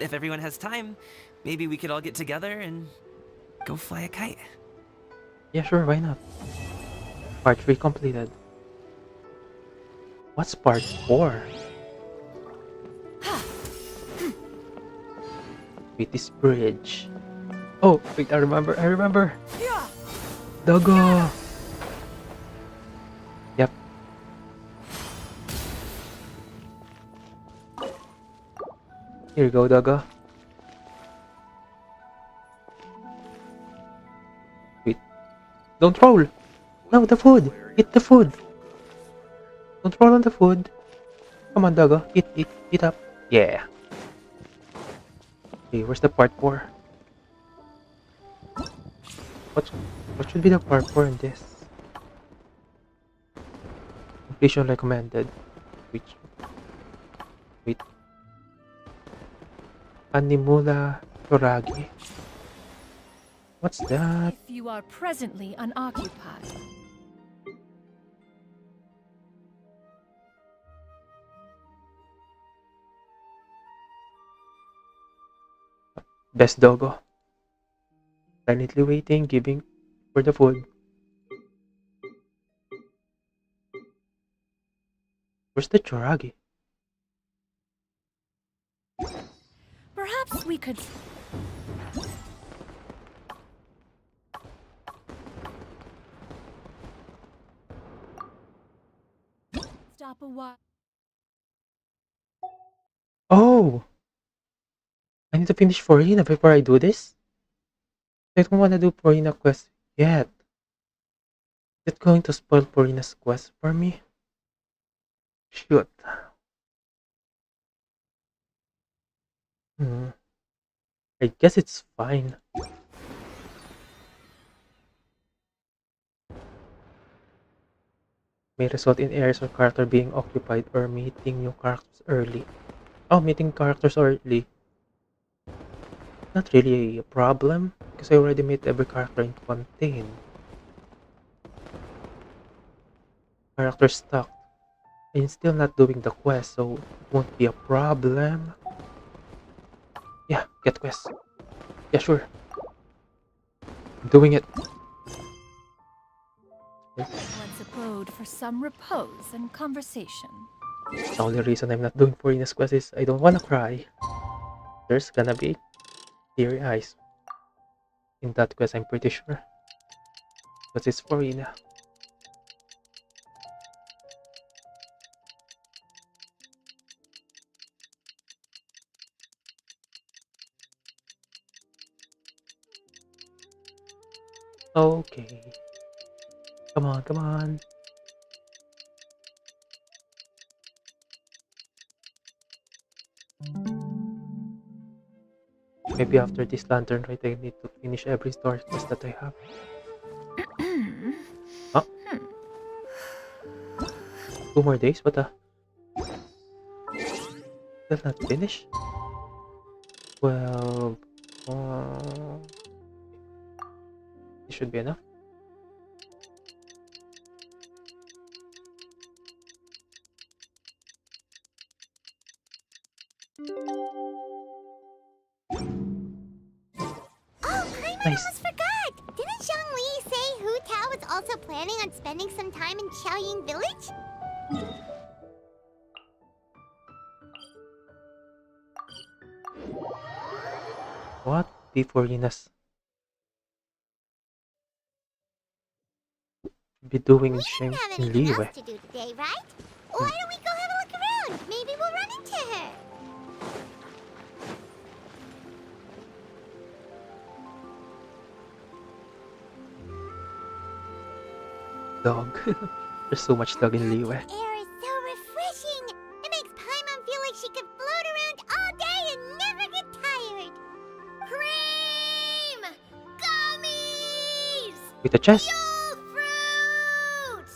If everyone has time, maybe we could all get together and go fly a kite. Yeah, sure, why not? Part 3 completed. What's part 4? Wait, this bridge. Oh, wait, I remember. Doggo! Yep. Here you go, Doggo. Wait. Don't roll! No, the food! Eat the food! Don't roll on the food. Come on, Doggo. Eat up. Yeah. Okay, where's the part 4? What should be the part 4 in this? Completion recommended. Wait. Animula Toragi. What's that? If you are presently unoccupied. Best Doggo. Silently waiting, giving for the food. Where's the Choragi? Perhaps we could... stop a while. Oh! I need to finish Forina before I do this? I don't want to do Forina quest yet. Is it going to spoil Forina's quest for me? Shoot. I guess it's fine. May result in areas or character being occupied or meeting new characters early. Oh, meeting characters early. Not really a problem, because I already met every character in Fontaine. Character stuck. I'm still not doing the quest, so it won't be a problem. Yeah, get quest. Yeah, sure. I'm doing it. Once abode for some repose and conversation. The only reason I'm not doing Forina's quest is I don't wanna cry. There's gonna be teary eyes in that quest, I'm pretty sure. But it's Forina. Okay. Come on, come on. Maybe after this lantern, right, I need to finish every story quest that I have. Huh? 2 more days? What the? Still not finished? Well, this should be enough. I almost forgot! Didn't Zhongli say Hu Tao was also planning on spending some time in Xiaoying Village? What? Forina's be doing We Sheng didn't have in anything Liyue. else to do today, right? Why don't we go have a look around? Maybe we'll run into her. Dog. There's so much dog in Liyue. Air is so refreshing. It makes Paimon feel like she could float around all day and never get tired. Cream! Gummies! With a chest. Fruit!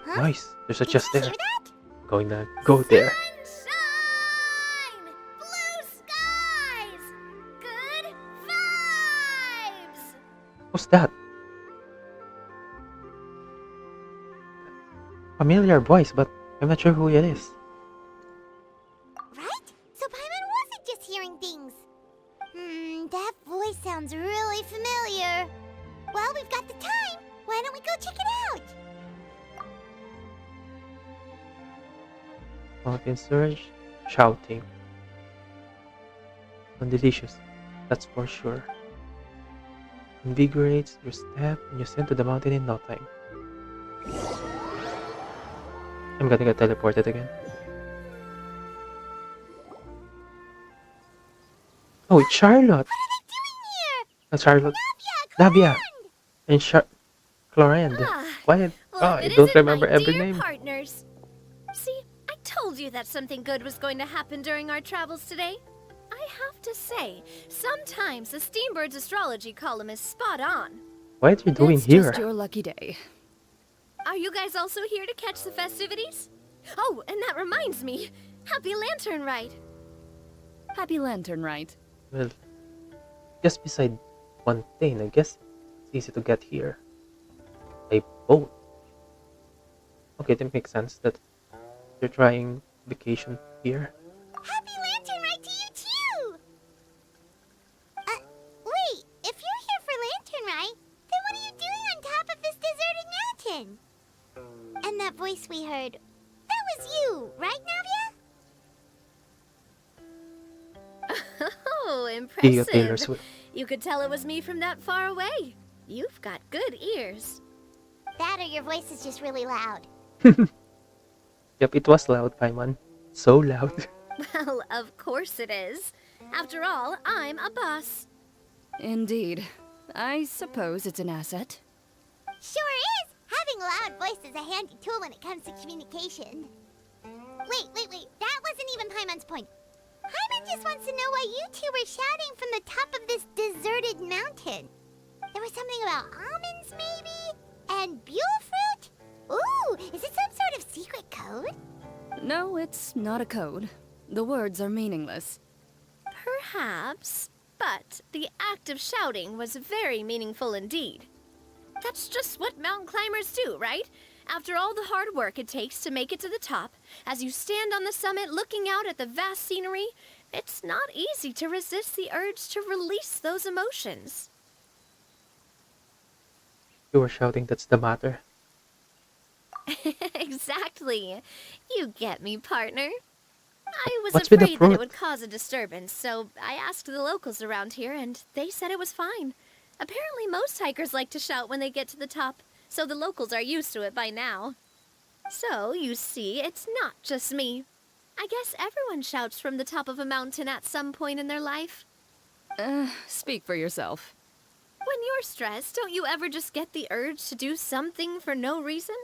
Huh? Nice. There's a Did chest you there. hear that? Going to go there. Sunshine! Blue skies! Good vibes! What's that? Familiar voice, but I'm not sure who it is. Right? So Paimon wasn't just hearing things. That voice sounds really familiar. Well, we've got the time. Why don't we go check it out? Mountain surge, shouting. And delicious, that's for sure. Invigorates your step and you send to the mountain in no time. I'm gonna get teleported again. Oh, it's Charlotte! What are they doing here? Charlotte. Navia! And Clorinde. Why? Well, I it don't isn't remember my every dear name. partners. See, I told you that something good was going to happen during our travels today. I have to say, sometimes the Steambird's astrology column is spot on. What are you doing It's here? just your lucky day. Are you guys also here to catch the festivities? Oh, and that reminds me. Happy Lantern Rite. Happy Lantern, Rite? Well, just beside Fontaine, I guess it's easy to get here. By boat. Okay, that makes sense that you're trying vacation here. Happy Lantern Rite to you too! Wait, if you're here for Lantern Rite, then what are you doing on top of this deserted mountain? And that voice we heard, that was you, right, Navia? Oh, Taylor impressive. Swift. You could tell it was me from that far away. You've got good ears. That or your voice is just really loud. Yep, it was loud, Paimon. So loud. Well, of course it is. After all, I'm a boss. Indeed. I suppose it's an asset. Sure is! Having a loud voice is a handy tool when it comes to communication. Wait. That wasn't even Paimon's point. Paimon just wants to know why you two were shouting from the top of this deserted mountain. There was something about almonds, maybe? And buell fruit? Ooh, is it some sort of secret code? No, it's not a code. The words are meaningless. Perhaps, but the act of shouting was very meaningful indeed. That's just what mountain climbers do, right? After all the hard work it takes to make it to the top, as you stand on the summit looking out at the vast scenery, it's not easy to resist the urge to release those emotions. You were shouting, that's the matter. Exactly. You get me, partner. I was What's with the afraid that fruit? it would cause a disturbance, so I asked the locals around here, and they said it was fine. Apparently, most hikers like to shout when they get to the top, so the locals are used to it by now. So, you see, it's not just me. I guess everyone shouts from the top of a mountain at some point in their life. Speak for yourself. When you're stressed, don't you ever just get the urge to do something for no reason?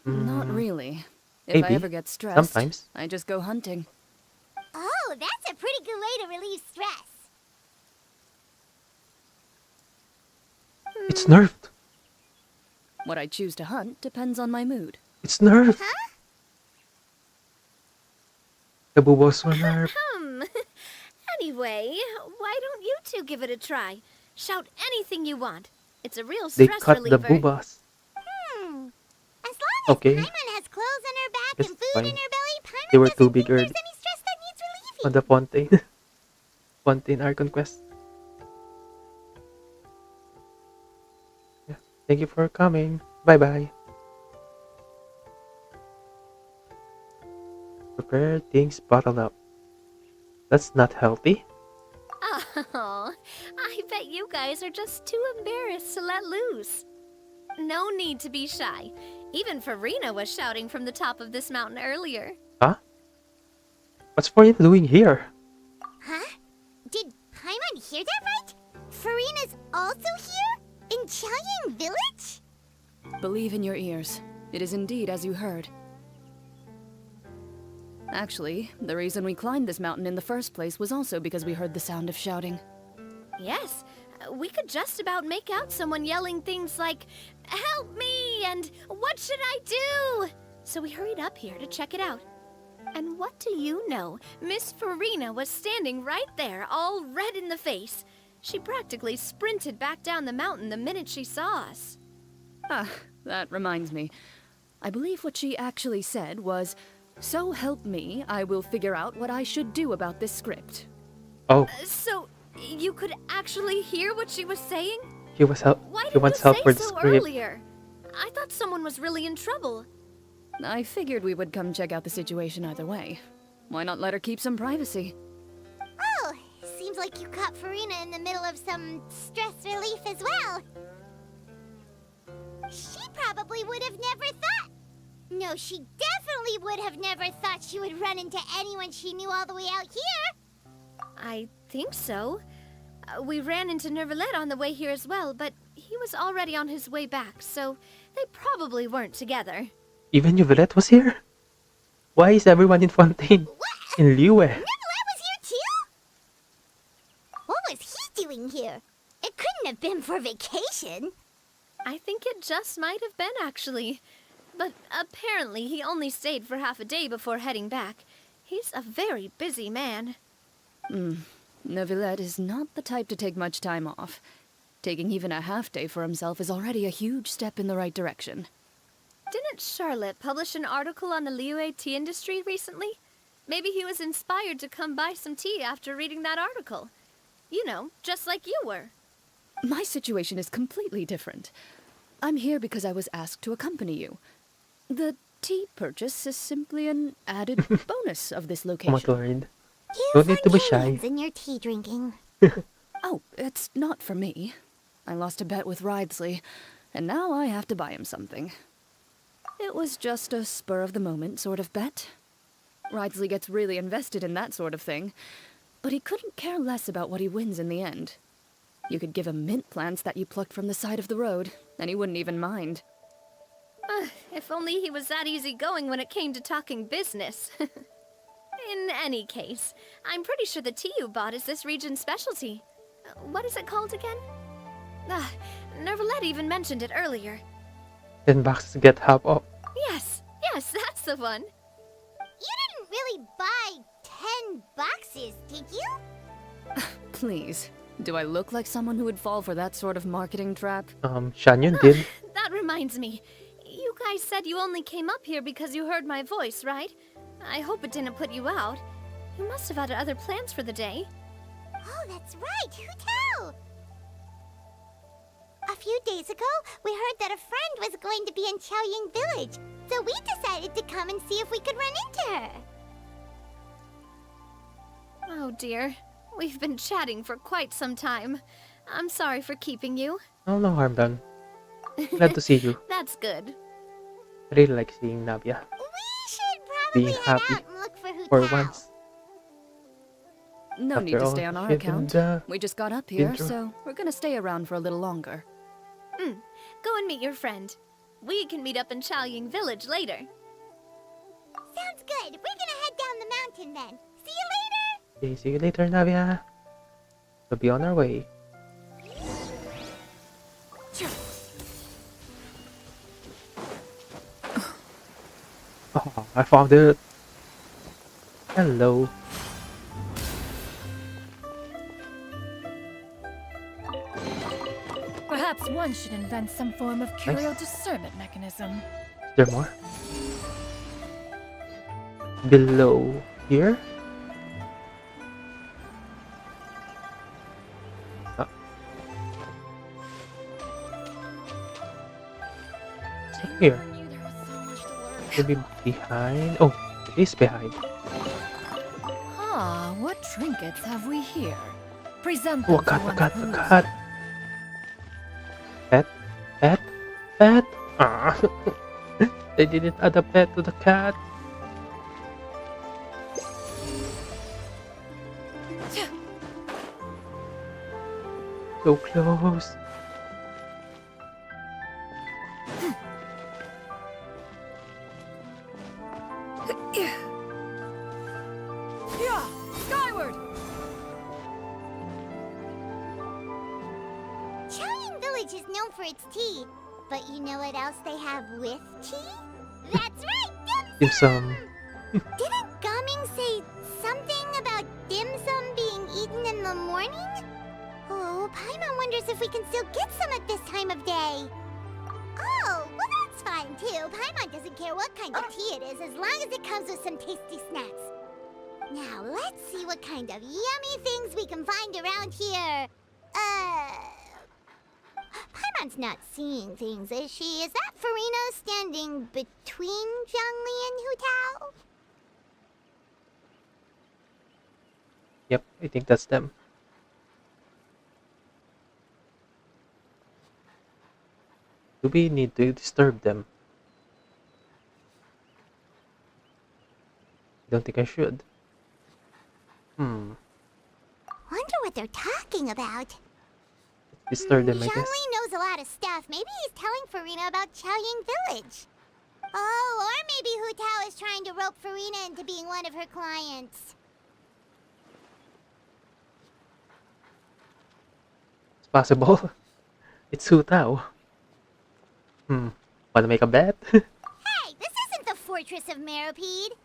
Not really. If Maybe. I ever get stressed, Sometimes. I just go hunting. Oh, that's a pretty good way to relieve stress. It's nerfed. What I choose to hunt depends on my mood. It's nerfed. Huh? The bubos were nerfed. Anyway, why don't you two give it a try? Shout anything you want. It's a real They stress cut reliever. the bubas. As long as Okay. Paimon has clothes on her back Yes, and food fine. in her belly, Paimon They were doesn't too think big there's early. any stress that needs relieving. On the Fontaine. Fontaine Archon quest. Yeah. Thank you for coming. Bye bye. Prepare things bottled up. That's not healthy. Oh, I bet you guys are just too embarrassed to let loose. No need to be shy. Even Farina was shouting from the top of this mountain earlier. Huh? What's Farina doing here? Huh? Did Paimon hear that right? Farina's also here? In Chaoyang Village? Believe in your ears. It is indeed as you heard. Actually, the reason we climbed this mountain in the first place was also because we heard the sound of shouting. Yes, we could just about make out someone yelling things like, "Help me!" and "What should I do?" So we hurried up here to check it out. And what do you know? Miss Farina was standing right there, all red in the face. She practically sprinted back down the mountain the minute she saw us. Ah, that reminds me. I believe what she actually said was, "So help me, I will figure out what I should do about this script." Oh, So, you could actually hear what she was saying? he was help. Why He didn't wants you help say with the so script. earlier? I thought someone was really in trouble. I figured we would come check out the situation either way. Why not let her keep some privacy? Oh, seems like you caught Farina in the middle of some stress relief as well. She probably would have never thought. No, she definitely would have never thought she would run into anyone she knew all the way out here. I think so. We ran into Nervalet on the way here as well, but he was already on his way back, so they probably weren't together. Even Yuvelet was here? Why is everyone in Fontaine? In Liyue? Nervalet was here too? What was he doing here? It couldn't have been for vacation. I think it just might have been, actually. But apparently he only stayed for half a day before heading back. He's a very busy man. Neuvillette is not the type to take much time off. Taking even a half day for himself is already a huge step in the right direction. Didn't Charlotte publish an article on the Liyue tea industry recently? Maybe he was inspired to come buy some tea after reading that article. You know, just like you were. My situation is completely different. I'm here because I was asked to accompany you. The tea purchase is simply an added bonus of this Oh my location. lord. You Don't need to be shy. Canadians in your tea drinking. Oh, it's not for me. I lost a bet with Ridesley, and now I have to buy him something. It was just a spur-of-the-moment sort of bet. Ridesley gets really invested in that sort of thing, but he couldn't care less about what he wins in the end. You could give him mint plants that you plucked from the side of the road, and he wouldn't even mind. If only he was that easygoing when it came to talking business. In any case, I'm pretty sure the tea you bought is this region's specialty. What is it called again? Nervalet even mentioned it earlier. 10 boxes get half off. Yes, that's the one. You didn't really buy 10 boxes, did you? Please, do I look like someone who would fall for that sort of marketing trap? Shanyon did. That reminds me. You guys said you only came up here because you heard my voice, right? I hope it didn't put you out. You must have had other plans for the day. Oh, that's right. Who tell? A few days ago, we heard that a friend was going to be in Chaoying Village, so we decided to come and see if we could run into her. Oh dear. We've been chatting for quite some time. I'm sorry for keeping you. Oh, no harm done. Glad to see you. That's good. I really like seeing Navia. We should probably Being head happy out and look for Hu for Tao. once. No After need to all stay the on our shit in account. the We just got up here, intro. so we're gonna stay around for a little longer. Go and meet your friend. We can meet up in Chaoying Village later. Sounds good. We're gonna head down the mountain then. See you later. Okay, see you later, Navia. We'll be on our way. Oh, I found it. Hello. Perhaps one should invent some form of curio discernment mechanism. Is there more? Below here? Ah. It's not here. Maybe behind. Oh, it is behind. Ah, what trinkets have we here? Present Oh, them to one God. perusal. Pet. Ah. They didn't add a pet to the cat. So close. Yeah, skyward! Chaoying Village is known for its tea, but you know what else they have with tea? That's right, dim Dim sum. Didn't Gaming say something about dim sum being eaten in the morning? Oh, Paimon wonders if we can still get some at this time of day. Oh, well that's fine too. Paimon doesn't care what kind of tea it is as long as it comes with some tasty snacks. Now let's see what kind of yummy things we can find around here. Paimon's not seeing things, is she? Is that Farina standing between Zhongli and Hu Tao? Yep, I think that's them. Do we need to disturb them? Don't think I should. Wonder what they're talking about. Disturb them, I guess. Zhongli knows a lot of stuff. Maybe he's telling Farina about Chaoying Village. Oh, or maybe Hu Tao is trying to rope Farina into being one of her clients. It's possible. It's Hu Tao. Wanna make a bet? Hey, this isn't the Fortress of Meropide.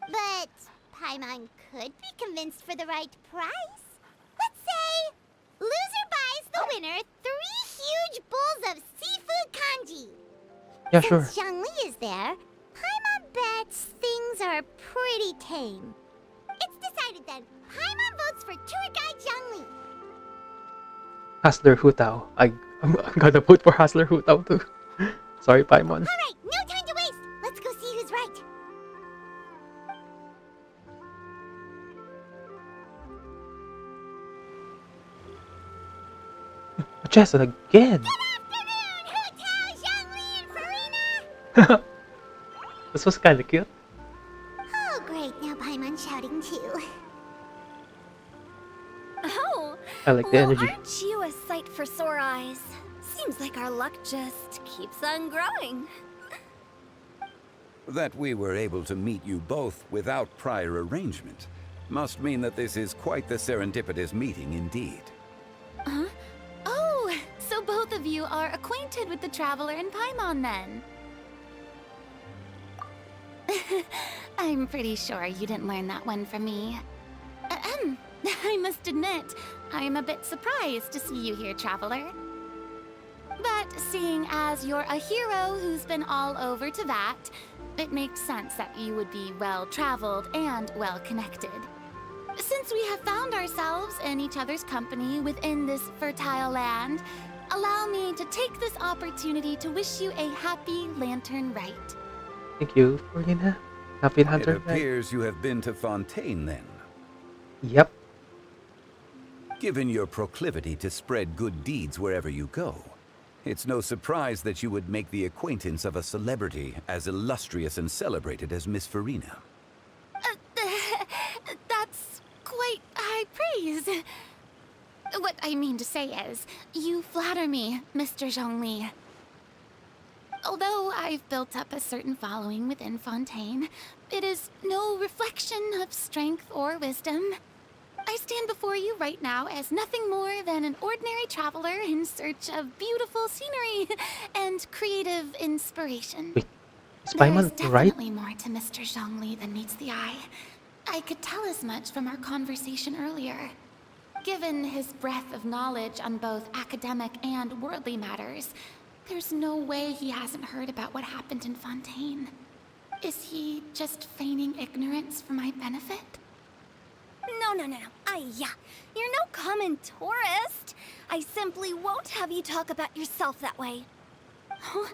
But Paimon could be convinced for the right price. Let's say loser buys the winner 3 huge bowls of seafood kanji. Yeah, sure. Since Zhongli is there, Paimon bets things are pretty tame. It's decided then. Paimon votes for tour guide Zhongli. Hustler Hu Tao. I'm gonna vote for Hustler Hu Tao too. Sorry, Paimon. Alright, no time to waste. Let's go see who's right. Jason again! This was kinda cute. Oh, great. Now Paimon shouting too. Oh, I like the well, energy. aren't you a sight for sore eyes? Seems like our luck just keeps on growing. That we were able to meet you both without prior arrangement must mean that this is quite the serendipitous meeting indeed. Huh? Oh, so both of you are acquainted with the Traveler and Paimon then? I'm pretty sure you didn't learn that one from me. I must admit, I'm a bit surprised to see you here, Traveler. But seeing as you're a hero who's been all over to that, it makes sense that you would be well-traveled and well-connected. Since we have found ourselves in each other's company within this fertile land, allow me to take this opportunity to wish you a happy Lantern Rite. Thank you, Farina. Happy It Hunter. appears you have been to Fontaine then. Yep. Given your proclivity to spread good deeds wherever you go, it's no surprise that you would make the acquaintance of a celebrity as illustrious and celebrated as Miss Farina. That's quite high praise. What I mean to say is, you flatter me, Mr. Zhongli. Although I've built up a certain following within Fontaine, it is no reflection of strength or wisdom. I stand before you right now as nothing more than an ordinary traveler in search of beautiful scenery and creative inspiration. Wait, is There is Paimon right? definitely more to Mr. Zhongli than meets the eye. I could tell as much from our conversation earlier. Given his breadth of knowledge on both academic and worldly matters, there's no way he hasn't heard about what happened in Fontaine. Is he just feigning ignorance for my benefit? No. You're no common tourist. I simply won't have you talk about yourself that way. Huh?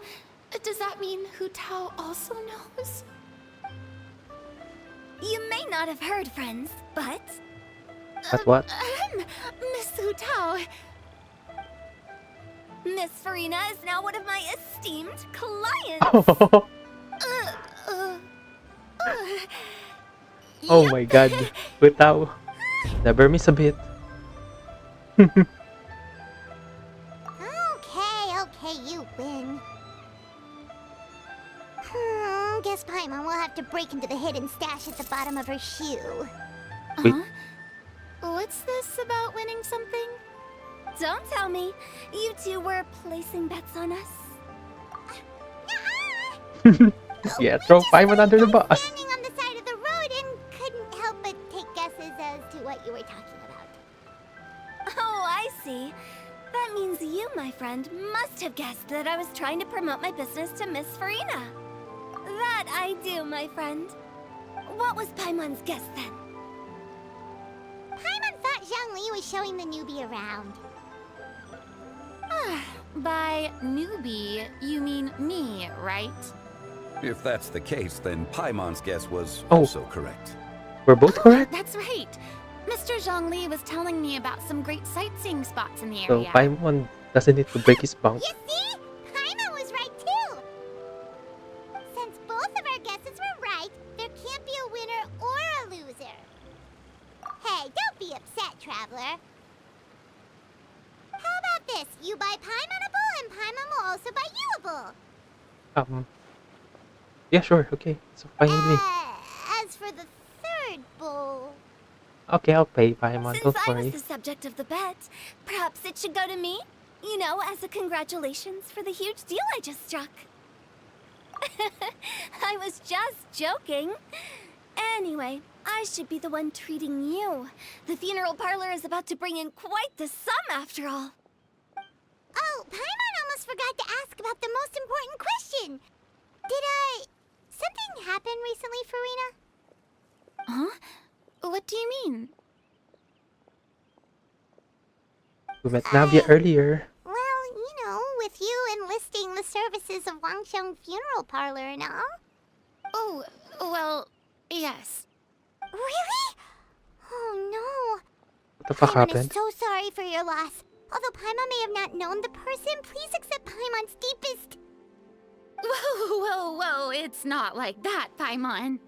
Does that mean Hu Tao also knows? You may not have heard, friends, but... But what? Miss Hu Tao... Miss Farina is now one of my esteemed clients. Oh my god. Without. Never miss a bit. Okay, you win. Guess Paimon will have to break into the hidden stash at the bottom of her shoe. Wait. What's this about winning something? Don't tell me. You two were placing bets on us. Yeah, throw Paimon under the bus. Standing on the side of the road and couldn't help but take guesses as to what you were talking about. Oh, I see. That means you, my friend, must have guessed that I was trying to promote my business to Miss Farina. That I do, my friend. What was Paimon's guess then? Paimon thought Zhongli was showing the newbie around. By newbie, you mean me, right? If that's the case, then Paimon's guess was Oh. also correct. We're both correct? That's right. Mr. Zhongli was telling me about some great sightseeing spots in the So area. Paimon doesn't need to break his bunk. You see? Paimon was right too! Since both of our guesses were right, there can't be a winner or a loser. Hey, don't be upset, Traveler. How about this? You buy Paimon a bowl and Paimon will also buy you a bowl. Yeah, sure, okay. So fine with me. As for the third bowl... Okay, I'll pay Paimon, Since don't I worry. was the subject of the bet, perhaps it should go to me? You know, as a congratulations for the huge deal I just struck. I was just joking. Anyway, I should be the one treating you. The funeral parlor is about to bring in quite the sum after all. Oh, Paimon almost forgot to ask about the most important question. Something happen recently, Farina? Huh? What do you mean? We met Navia earlier. Well, you know, with you enlisting the services of Wangsheng Funeral Parlor and all. Oh, well, yes. Really? Oh no. What the fuck Paimon happened? is so sorry for your loss. Although Paimon may have not known the person, please accept Paimon's deepest... Whoa, it's not like that, Paimon.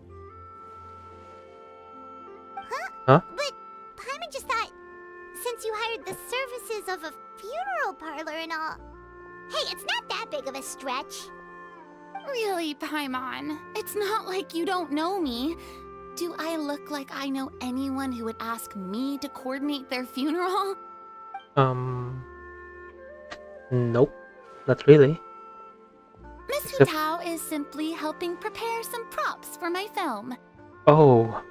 Huh? But Paimon just thought, since you hired the services of a funeral parlor and all... Hey, it's not that big of a stretch. Really, Paimon? It's not like you don't know me. Do I look like I know anyone who would ask me to coordinate their funeral? Nope. Not really. Miss Except- Hutao is simply helping prepare some props for my film. Oh.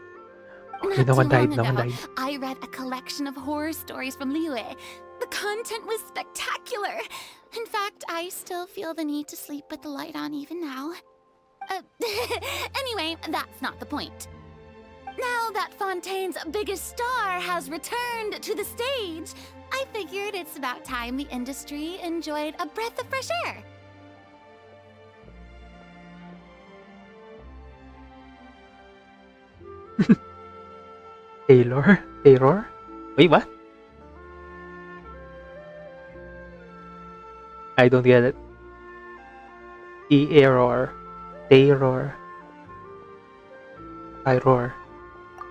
Okay, Not no one too long died, no one ago, died. I read a collection of horror stories from Liyue. The content was spectacular. In fact, I still feel the need to sleep with the light on even now. Anyway, that's not the point. Now that Fontaine's biggest star has returned to the stage, I figured it's about time the industry enjoyed a breath of fresh air. Taylor? Taylor? Wait, what? I don't get it. E-error. Taylor. Tyror.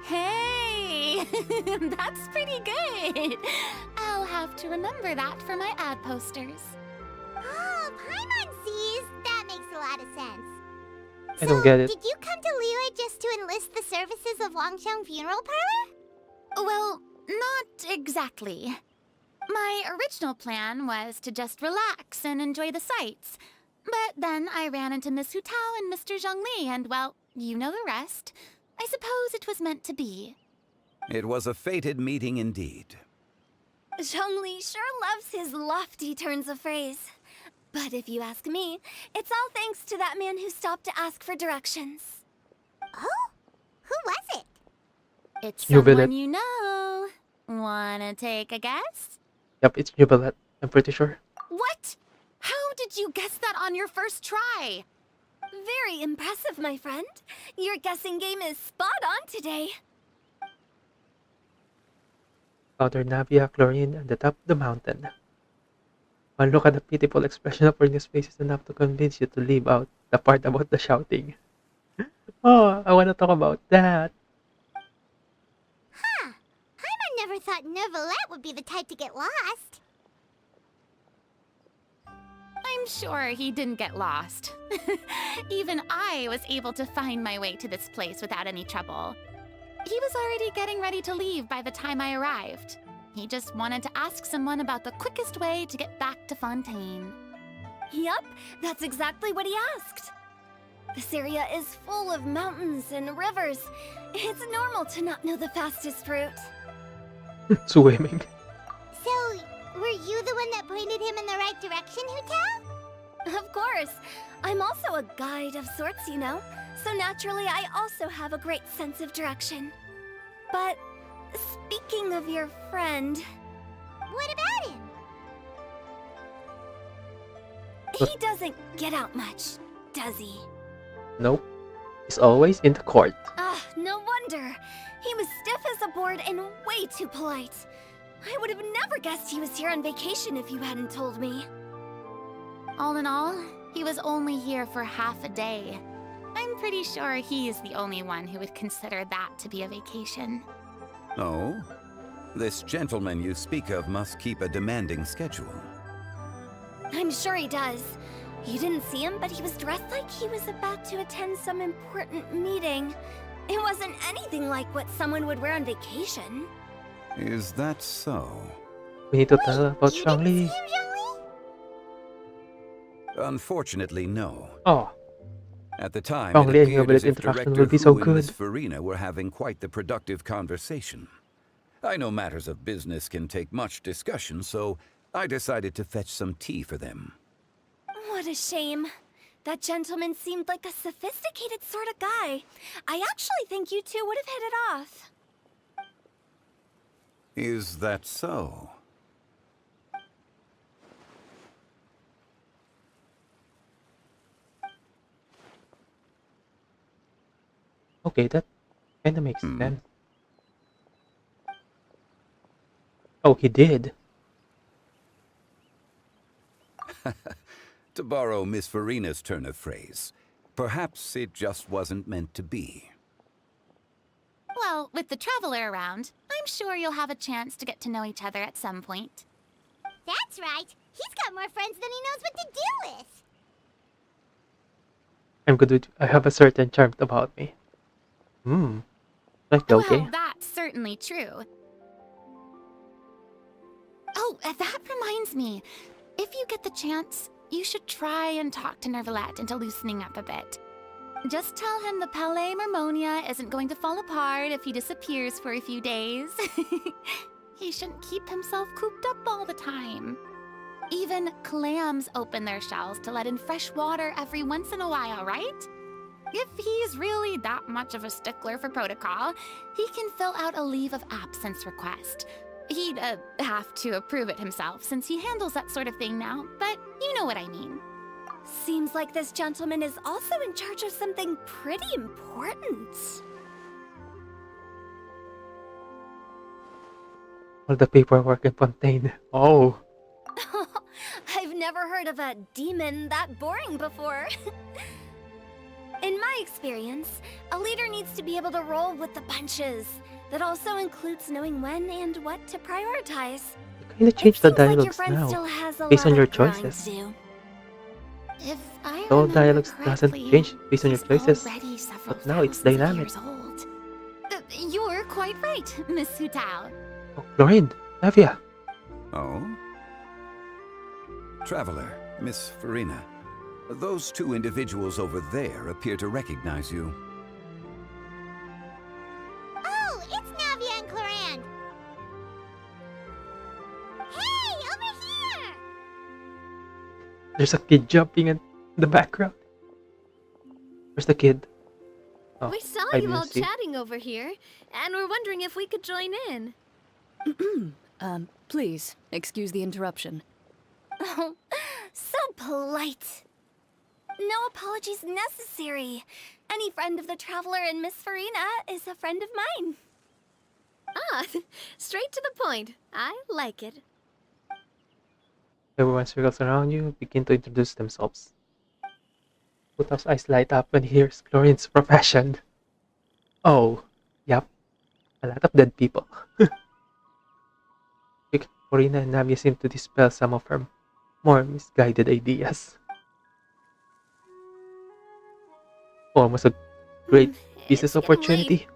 Hey, that's pretty good. I'll have to remember that for my ad posters. Oh, Paimon sees. That makes a lot of sense. I don't get it. Did you come to Liyue just to enlist the services of Wangsheng Funeral Parlor? Well, not exactly. My original plan was to just relax and enjoy the sights. But then I ran into Miss Hutao and Mr. Zhongli, and well, you know the rest. I suppose it was meant to be. It was a fated meeting indeed. Zhongli sure loves his lofty turns of phrase. But if you ask me, it's all thanks to that man who stopped to ask for directions. Oh? Who was it? It's Jubilant. someone you know. Wanna take a guess? Yep, it's Jubilant. I'm pretty sure. What? How did you guess that on your first try? Very impressive, my friend. Your guessing game is spot on today. Father Navia Chlorine at the top of the mountain. One look at the pitiful expression of Farina's face is enough to convince you to leave out the part about the shouting. Oh, I want to talk about that. Huh. Paimon never thought Neuvillette would be the type to get lost. I'm sure he didn't get lost. Even I was able to find my way to this place without any trouble. He was already getting ready to leave by the time I arrived. He just wanted to ask someone about the quickest way to get back to Fontaine. Yup, that's exactly what he asked. This area is full of mountains and rivers. It's normal to not know the fastest route. Swimming. So, were you the one that pointed him in the right direction, Hu-Tao? Of course. I'm also a guide of sorts, you know. So naturally, I also have a great sense of direction. But speaking of your friend... What about him? He doesn't get out much, does he? Nope. He's always in the court. Ah, no wonder. He was stiff as a board and way too polite. I would have never guessed he was here on vacation if you hadn't told me. All in all, he was only here for half a day. I'm pretty sure he is the only one who would consider that to be a vacation. Oh? This gentleman you speak of must keep a demanding schedule. I'm sure he does. You didn't see him, but he was dressed like he was about to attend some important meeting. It wasn't anything like what someone would wear on vacation. Is that so? We need to tell about Zhongli. Unfortunately, no. Oh. At the time, Zhongli it and your appeared as if interaction Director will be so Hu and Miss good. Farina were having quite the productive conversation. I know matters of business can take much discussion, so I decided to fetch some tea for them. What a shame. That gentleman seemed like a sophisticated sort of guy. I actually think you two would have hit it off. Is that so? Okay, that kinda makes sense. Oh, he did. To borrow Miss Farina's turn of phrase, perhaps it just wasn't meant to be. Well, with the Traveler around, I'm sure you'll have a chance to get to know each other at some point. That's right. He's got more friends than he knows what to do with. I'm good with, I have a certain charm about me. Like okay. Well, that's certainly true. Oh, that reminds me. If you get the chance, you should try and talk to Neuvillette into loosening up a bit. Just tell him the Palais Mermonia isn't going to fall apart if he disappears for a few days. He shouldn't keep himself cooped up all the time. Even clams open their shells to let in fresh water every once in a while, right? If he's really that much of a stickler for protocol, he can fill out a leave of absence request. He'd have to approve it himself since he handles that sort of thing now, but you know what I mean. Seems like this gentleman is also in charge of something pretty important. All the paperwork in Fontaine. Oh. I've never heard of a demon that boring before. In my experience, a leader needs to be able to roll with the punches. That also includes knowing when and what to prioritize. You kinda change the Seems like your dialogues friend now, still has a based lot on your of growing choices. to do. If I All remember dialogues doesn't correctly, change based on your he's choices, already several but now it's thousands of dynamic. years old. You're quite right, Miss Hu-Tao. Oh, Lorraine, Navia. Oh? Traveler, Miss Farina, those two individuals over there appear to recognize you. Oh, it's Navia and Clorand. Hey, over here! There's a kid jumping in the background. Where's the kid? Oh, We saw I you didn't all see. chatting over here, and we're wondering if we could join in. Please, excuse the interruption. Oh, so polite. No apologies necessary. Any friend of the Traveler and Miss Farina is a friend of mine. Ah, straight to the point. I like it. Everyone circles around you, begin to introduce themselves. Putav's eyes light up when he hears Chlorine's profession. Oh, yep, a lot of dead people. Corina and Nami seem to dispel some of her more misguided ideas. Almost a great business It's getting late. opportunity.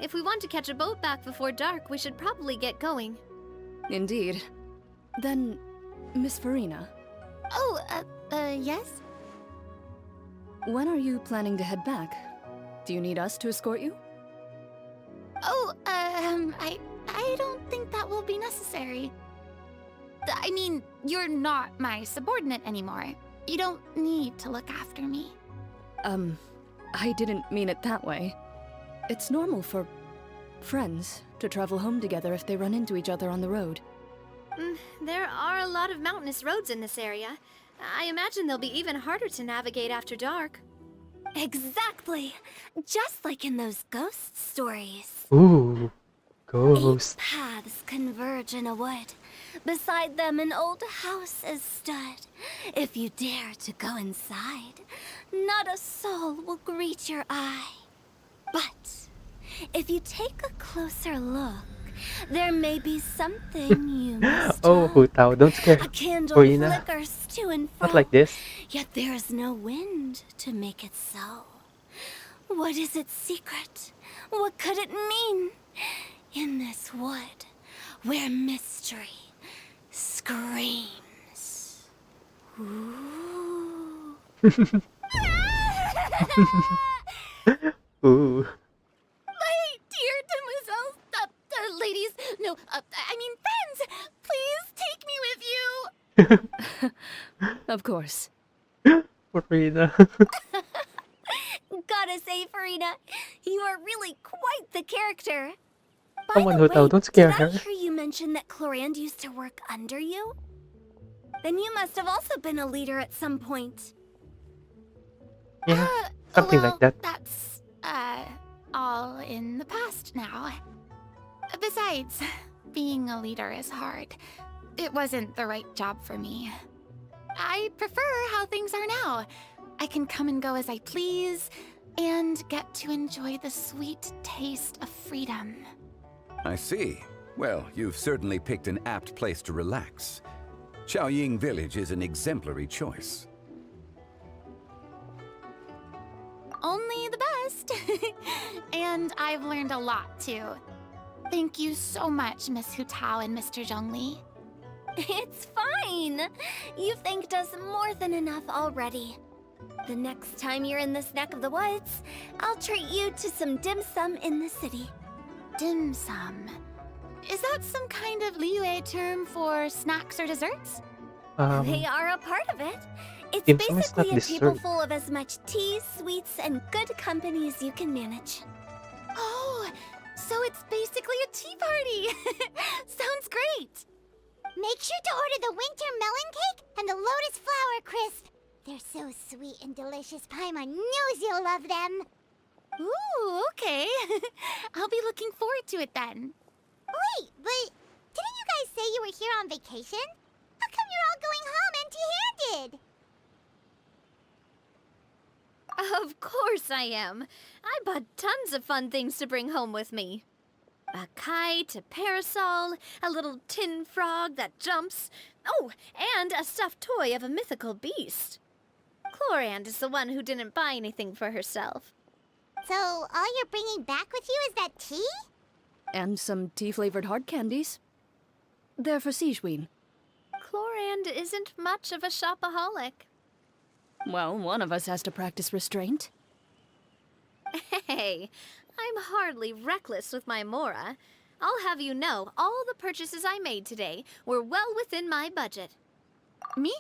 If we want to catch a boat back before dark, we should probably get going. Indeed. Then, Miss Farina, Oh, yes? when are you planning to head back? Do you need us to escort you? Oh, I don't think that will be necessary. I mean, you're not my subordinate anymore. You don't need to look after me. I didn't mean it that way. It's normal for friends to travel home together if they run into each other on the road. There are a lot of mountainous roads in this area. I imagine they'll be even harder to navigate after dark. Exactly! Just like in those ghost stories. Ooh, ghost. 8 paths converge in a wood. Beside them an old house is stood. If you dare to go inside, not a soul will greet your eye. But if you take a closer look, there may be something you must Oh, Hutao, don't scare A candle Corina. flickers to and fro. Not like this. Yet there is no wind to make it so. What is its secret? What could it mean? In this wood, where mystery screams. Ooh. Ooh. My dear demoiselles, ladies, no, I mean friends, please take me with you. Of course. Corina. Gotta say, Farina, you are really quite the character. Come on, Hutao, don't scare Did I her. hear you mention that Chlorand used to work under you? Then you must have also been a leader at some point. Yeah, something well, like that. That's, all in the past now. Besides, being a leader is hard. It wasn't the right job for me. I prefer how things are now. I can come and go as I please, and get to enjoy the sweet taste of freedom. I see. Well, you've certainly picked an apt place to relax. Chaoying Village is an exemplary choice. Only the best. And I've learned a lot, too. Thank you so much, Miss Hutao and Mr. Zhongli. It's fine. You've thanked us more than enough already. The next time you're in this neck of the woods, I'll treat you to some dim sum in the city. Dim sum. Is that some kind of Liyue term for snacks or desserts? They are a part of it. It's dim sum is not basically a table dessert. full of as much tea, sweets, and good company as you can manage. Oh, so it's basically a tea party. Sounds great. Make sure to order the winter melon cake and the lotus flower crisp. They're so sweet and delicious. Paimon knows you'll love them. Ooh, okay. I'll be looking forward to it then. Wait, but didn't you guys say you were here on vacation? How come you're all going home empty-handed? Of course I am. I bought tons of fun things to bring home with me. A kite, a parasol, a little tin frog that jumps. Oh, and a stuffed toy of a mythical beast. Chlorand is the one who didn't buy anything for herself. So all you're bringing back with you is that tea? And some tea-flavored hard candies. They're for Sijuin. Chlorand isn't much of a shopaholic. Well, one of us has to practice restraint. Hey, I'm hardly reckless with my Mora. I'll have you know, all the purchases I made today were well within my budget. Me?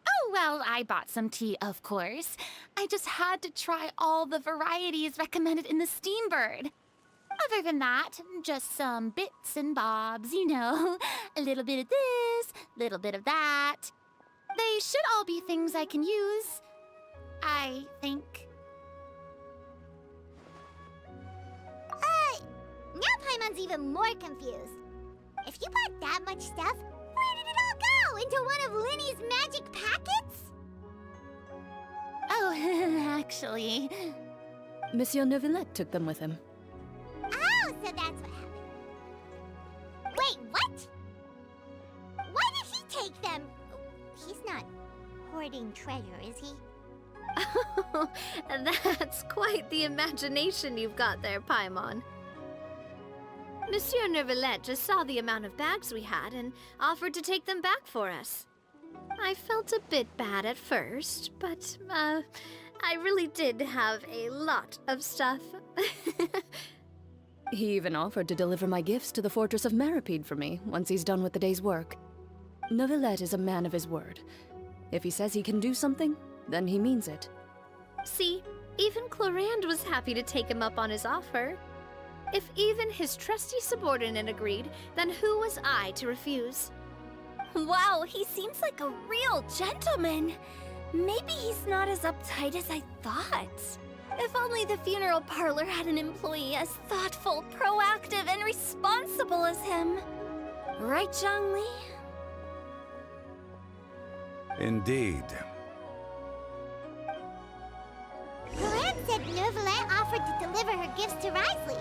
Oh, well, I bought some tea, of course. I just had to try all the varieties recommended in the Steambird. Other than that, just some bits and bobs, you know. A little bit of this, little bit of that. They should all be things I can use, I think. Now Paimon's even more confused. If you bought that much stuff, where did it all go? Into one of Linny's magic packets? Oh, actually... Monsieur Neuvillette took them with him. Oh, so that's what happened. Wait, what? Why did he take them? He's not hoarding treasure, is he? Oh, that's quite the imagination you've got there, Paimon. Monsieur Neuvillette just saw the amount of bags we had and offered to take them back for us. I felt a bit bad at first, but, I really did have a lot of stuff. He even offered to deliver my gifts to the Fortress of Meripede for me once he's done with the day's work. Neuvillette is a man of his word. If he says he can do something, then he means it. See, even Clorand was happy to take him up on his offer. If even his trusty subordinate agreed, then who was I to refuse? Wow, he seems like a real gentleman. Maybe he's not as uptight as I thought. If only the funeral parlor had an employee as thoughtful, proactive, and responsible as him. Right, Zhongli? Indeed. Clorand said Neuvillette offered to deliver her gifts to Risley.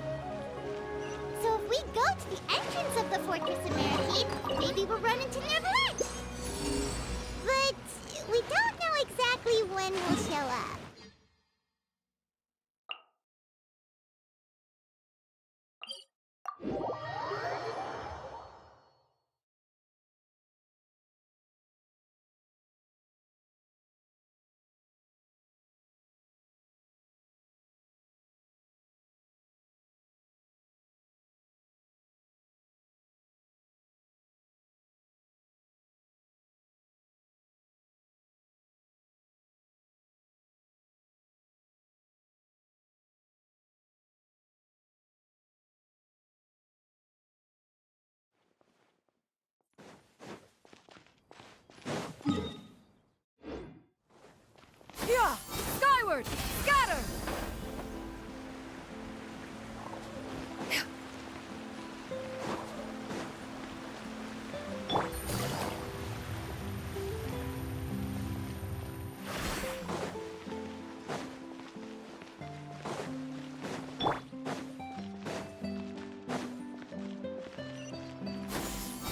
So if we go to the entrance of the Fortress of Meripede, maybe we'll run into Neuvillette. But we don't know exactly when he'll show up. Yeah! Skyward! Scatter!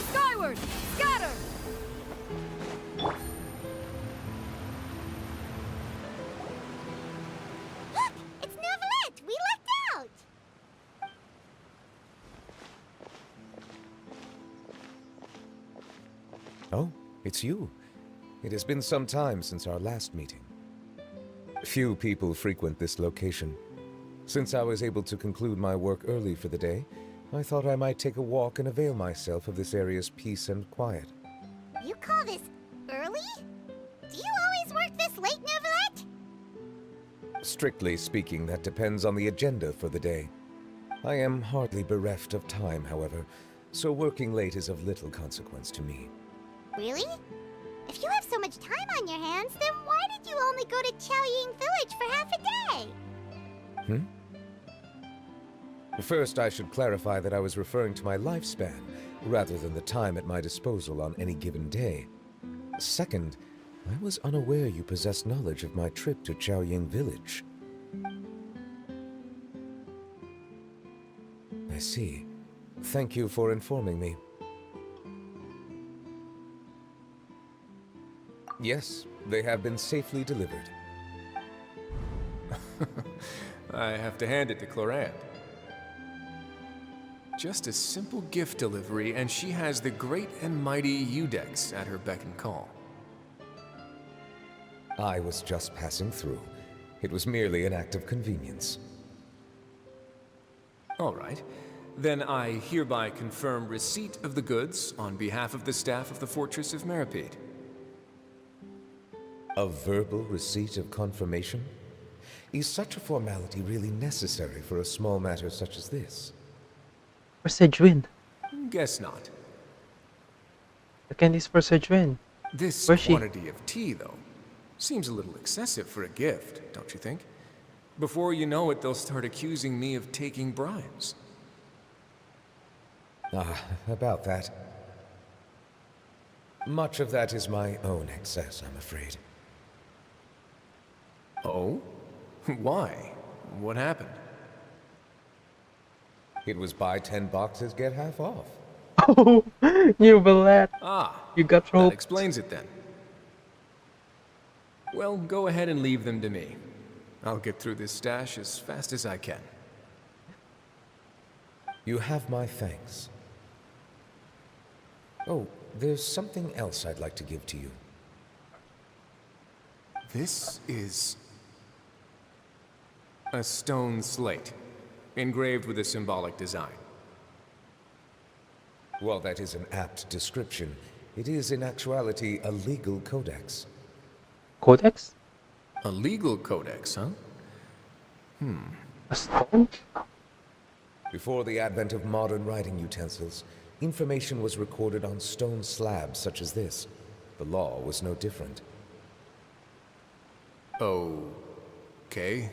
Skyward! Scatter! Look! It's Neuvillette! We lucked out! Oh, it's you. It has been some time since our last meeting. Few people frequent this location. Since I was able to conclude my work early for the day, I thought I might take a walk and avail myself of this area's peace and quiet. You call this early? Do you always work this late, Neuvillette? Strictly speaking, that depends on the agenda for the day. I am hardly bereft of time, however, so working late is of little consequence to me. Really? If you have so much time on your hands, then why did you only go to Chaoying Village for half a day? First, I should clarify that I was referring to my lifespan, rather than the time at my disposal on any given day. Second, I was unaware you possessed knowledge of my trip to Chaoying Village. I see. Thank you for informing me. Yes, they have been safely delivered. I have to hand it to Clorand. Just a simple gift delivery, and she has the great and mighty Udex at her beck and call. I was just passing through. It was merely an act of convenience. All right. Then I hereby confirm receipt of the goods on behalf of the staff of the Fortress of Meripede. A verbal receipt of confirmation? Is such a formality really necessary for a small matter such as this? For Sedgwin. Guess not. The candy's for Sedgwin. This Where's she? quantity of tea, though, seems a little excessive for a gift, don't you think? Before you know it, they'll start accusing me of taking bribes. About that. Much of that is my own excess, I'm afraid. Oh? Why? What happened? It was buy 10 boxes, get half off. Oh, you bullet. Ah, You got that roped. explains it then. Well, go ahead and leave them to me. I'll get through this stash as fast as I can. You have my thanks. Oh, there's something else I'd like to give to you. This is a stone slate, engraved with a symbolic design. While that is an apt description, it is in actuality a legal codex. Codex? A legal codex, huh? A stone? Before the advent of modern writing utensils, information was recorded on stone slabs such as this. The law was no different. Okay.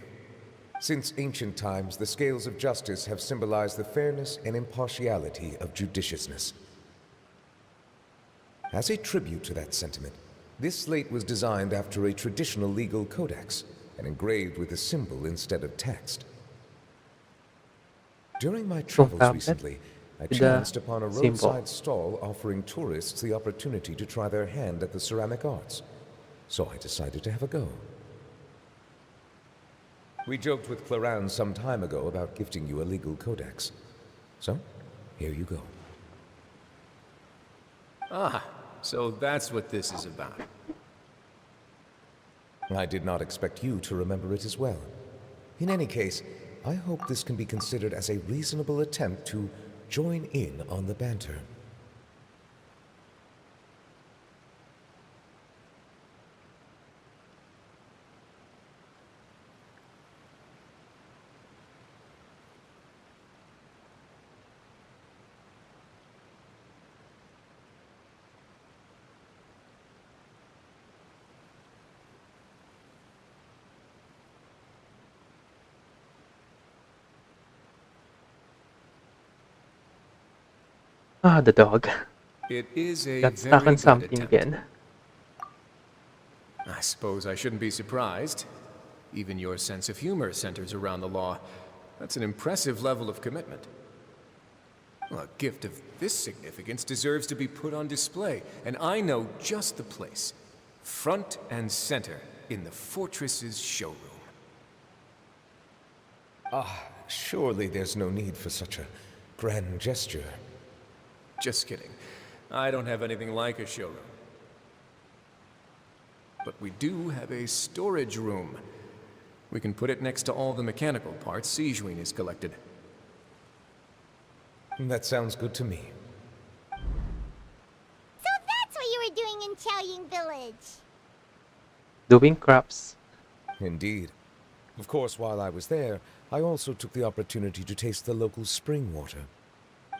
Since ancient times, the scales of justice have symbolized the fairness and impartiality of judiciousness. As a tribute to that sentiment, this slate was designed after a traditional legal codex and engraved with a symbol instead of text. During my travels recently, I chanced upon a roadside stall offering tourists the opportunity to try their hand at the ceramic arts, so I decided to have a go. We joked with Clarence some time ago about gifting you a legal codex. So, here you go. Ah, so that's what this is about. I did not expect you to remember it as well. In any case, I hope this can be considered as a reasonable attempt to join in on the banter. Ah, the dog. It is a Got stuck very on good something attempt. again. I suppose I shouldn't be surprised. Even your sense of humor centers around the law. That's an impressive level of commitment. Well, a gift of this significance deserves to be put on display, and I know just the place. Front and center in the fortress's showroom. Ah, surely there's no need for such a grand gesture. Just kidding. I don't have anything like a showroom. But we do have a storage room. We can put it next to all the mechanical parts Sijuin has collected. That sounds good to me. So that's what you were doing in Chaoying Village. Doing crafts. Indeed. Of course, while I was there, I also took the opportunity to taste the local spring water.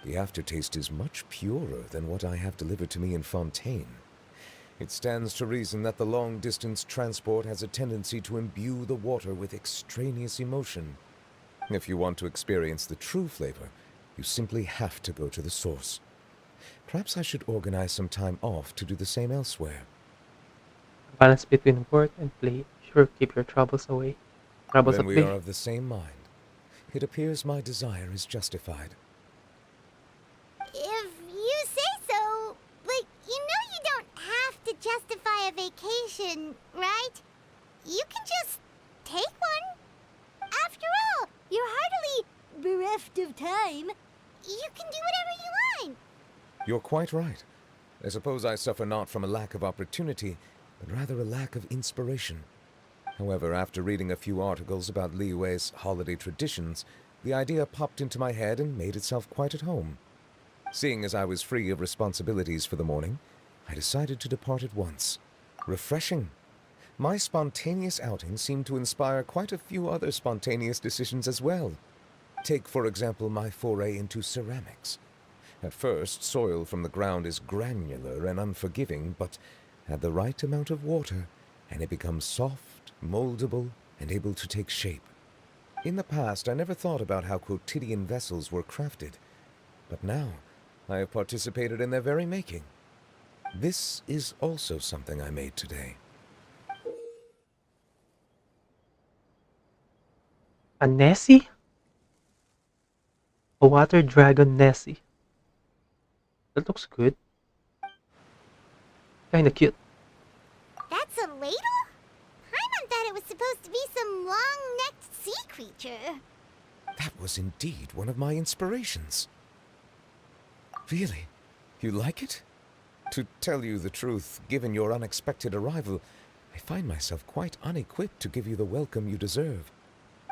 The aftertaste is much purer than what I have delivered to me in Fontaine. It stands to reason that the long-distance transport has a tendency to imbue the water with extraneous emotion. If you want to experience the true flavor, you simply have to go to the source. Perhaps I should organize some time off to do the same elsewhere. Balance between work and play. Sure, keep your troubles away. Troubles Then at we bay. are of the same mind. It appears my desire is justified. If you say so, like, you know you don't have to justify a vacation, right? You can just take one. After all, you're heartily bereft of time. You can do whatever you want. You're quite right. I suppose I suffer not from a lack of opportunity, but rather a lack of inspiration. However, after reading a few articles about Liyue's holiday traditions, the idea popped into my head and made itself quite at home. Seeing as I was free of responsibilities for the morning, I decided to depart at once. Refreshing. My spontaneous outing seemed to inspire quite a few other spontaneous decisions as well. Take, for example, my foray into ceramics. At first, soil from the ground is granular and unforgiving, but add the right amount of water, and it becomes soft, moldable, and able to take shape. In the past, I never thought about how quotidian vessels were crafted, but now I have participated in their very making. This is also something I made today. A Nessie? A water dragon Nessie. That looks good. Kinda cute. That's a ladle? Paimon thought it was supposed to be some long-necked sea creature. That was indeed one of my inspirations. Really? You like it? To tell you the truth, given your unexpected arrival, I find myself quite unequipped to give you the welcome you deserve.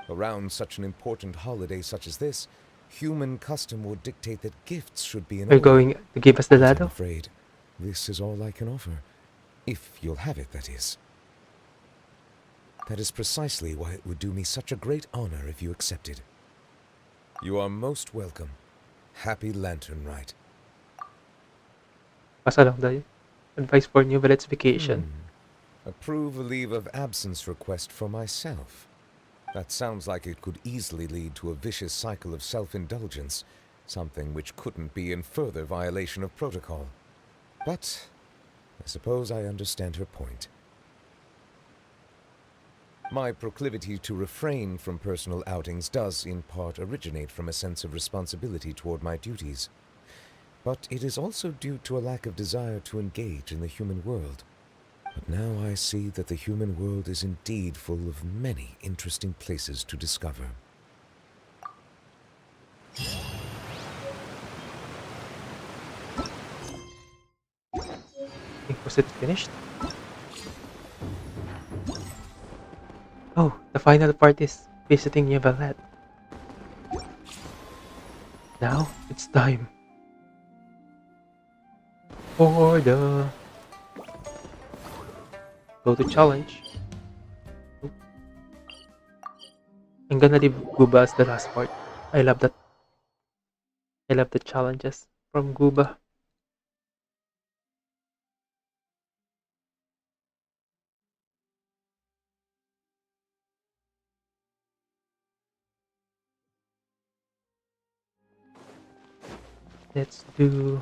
Around such an important holiday such as this, human custom would dictate that gifts should be in Are you order. going to give us the But I'm ladle? afraid this is all I can offer. If you'll have it, that is. That is precisely why it would do me such a great honor if you accepted. You are most welcome. Happy Lantern Rite. Pass along the advice for New Village vacation. Approve a leave of absence request for myself. That sounds like it could easily lead to a vicious cycle of self-indulgence, something which couldn't be in further violation of protocol. But I suppose I understand her point. My proclivity to refrain from personal outings does, in part, originate from a sense of responsibility toward my duties. But it is also due to a lack of desire to engage in the human world. But now I see that the human world is indeed full of many interesting places to discover. Was it finished? Oh, the final part is visiting Neverland. Now it's time for the go to challenge. I'm gonna leave Gooba as the last part. I love that. I love the challenges from Gooba. Let's do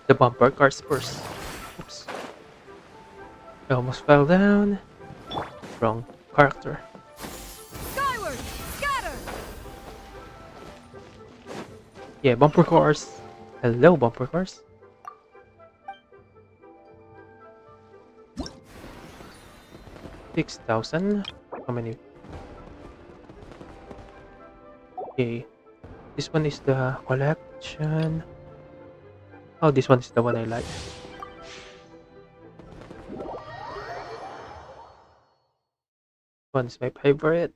the bumper cars first. Oops. I almost fell down. Wrong character. Skyward! Scatter! Yeah, bumper cars. Hello, bumper cars. $6,000. How many? Okay. This one is the collection. Oh, this one is the one I like. One is my favorite.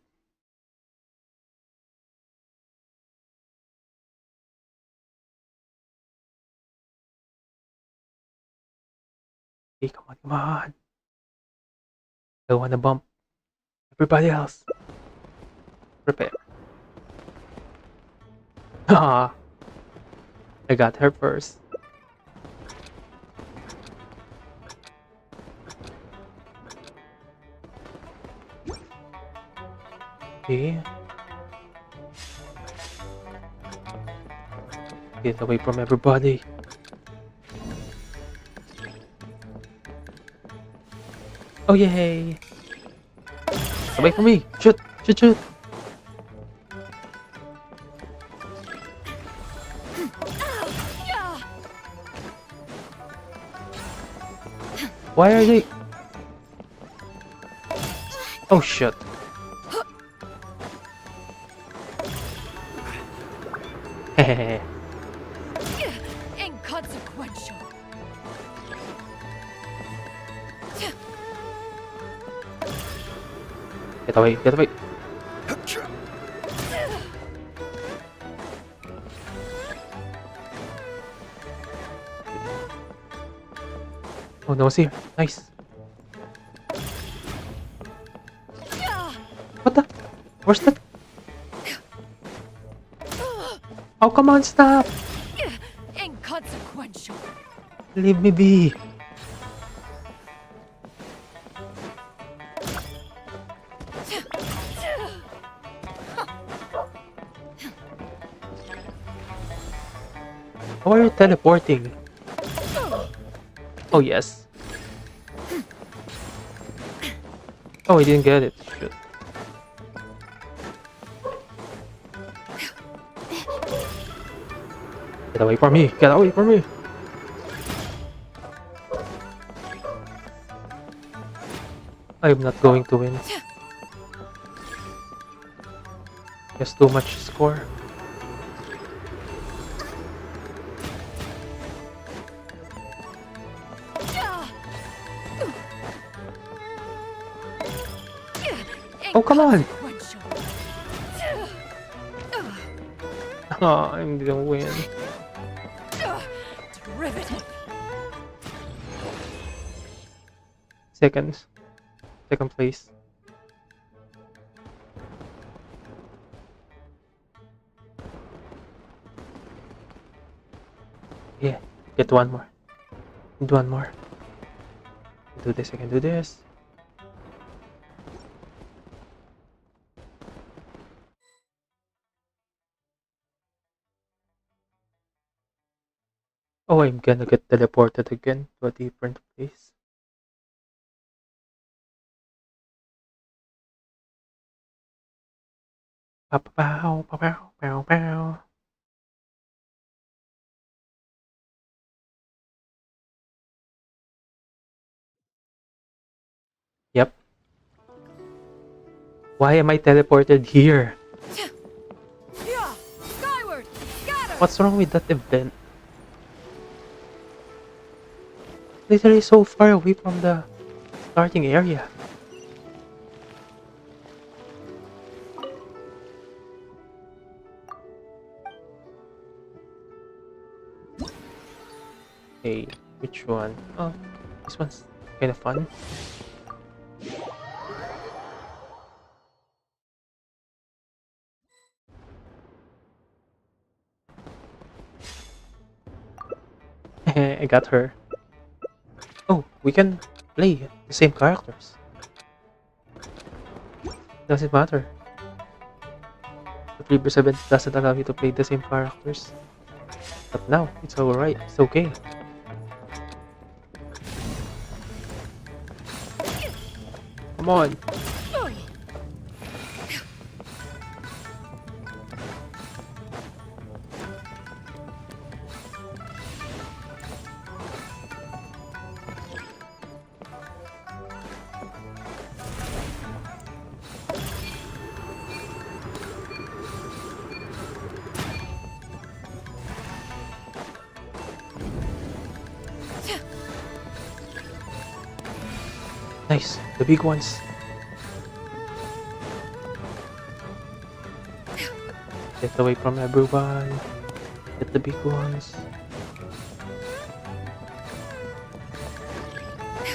Okay, come on, come on. I wanna bump everybody else. Prepare. Ah, I got her first. Okay. Get away from everybody. Oh yay! Away from me! Shoot! Shoot! Shoot! Why are they? Oh shit! Hehehe. Inconsequential. Get away! Get away! Oh no, it's here. Nice. What the? Where's that? Oh, come on, stop! Inconsequential. Leave me be. How are you teleporting? Oh, yes. Oh, I didn't get it. Shit. Get away from me! Get away from me! I'm not going to win. There's too much score. Oh, come on! Oh, I'm gonna win. Derivative. Second place. Yeah, get one more. Need one more. I can do this, I can do this. Oh, I'm gonna get teleported again to a different place. Pow, pow, pow, pow, pow, pow. Yep. Why am I teleported here? Skyward! Scatter! What's wrong with that event? Literally so far away from the starting area. Hey, which one? Oh, this one's kind of fun. I got her. Oh, we can play the same characters. Doesn't matter. The previous event doesn't allow you to play the same characters. But now, it's alright. It's okay. Come on. Nice, the big ones. Get away from everyone. Get the big ones.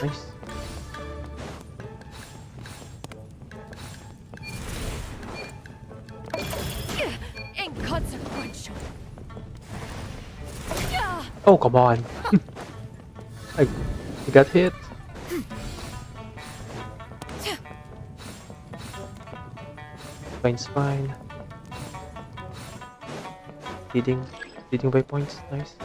Nice. Inconsequential. Oh, come on. I got hit. Fine's fine. Leading by points. Nice.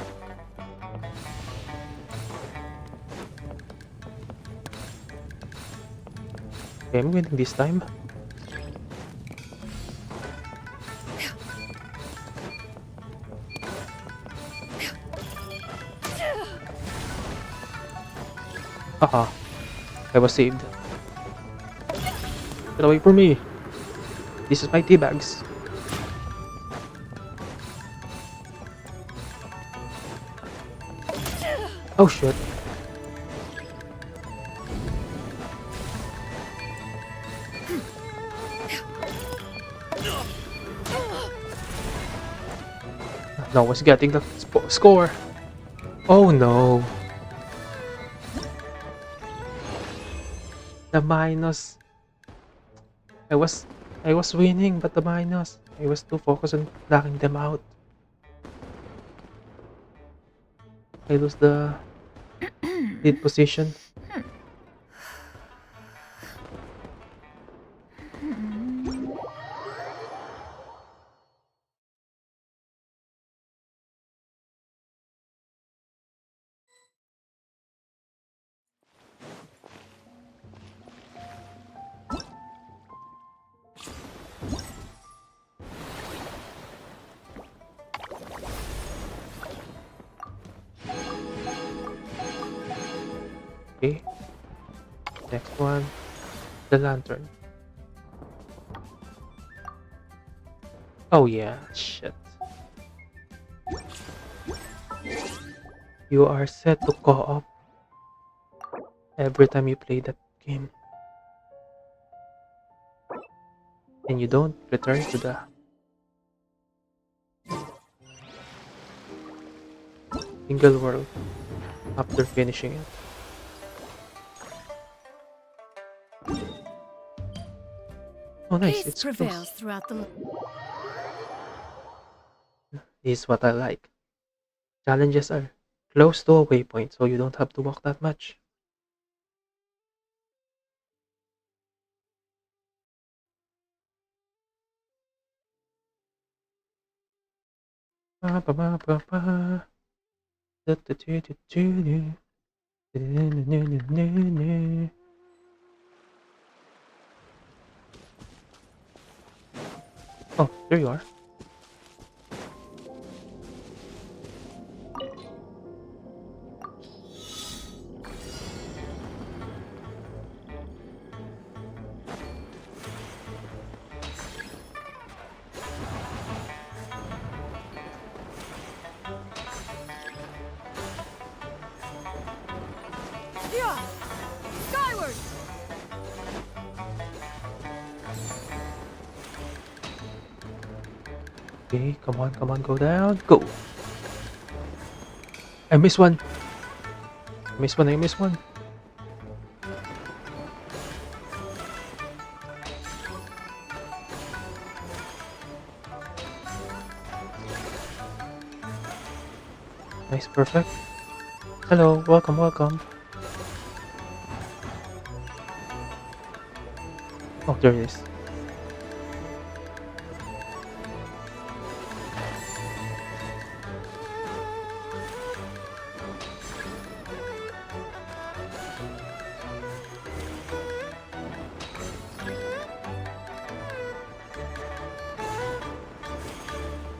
Okay, I'm winning this time. Haha. I was saved. Get away from me. This is my tea bags. Oh shit. No one's getting the score. Oh no. The minus. I was winning, but the minus. I was too focused on knocking them out. I lose the lead position. Okay. Next one. The lantern. Oh yeah, shit. You are set to co-op every time you play that game. And you don't return to the single world after finishing it. Oh nice, Peace it's prevails close. throughout the. This is what I like. Challenges are close to a waypoint, so you don't have to walk that much. Ba, ba, ba, ba, ba. Du, du, du, du, du, du. Du, du, du, du, du, du, du. Oh, there you are. Yeah! Skyward! Okay, come on, go down, go! I missed one. I missed one, I missed one. Nice, perfect. Hello, welcome, welcome. Oh, there it is.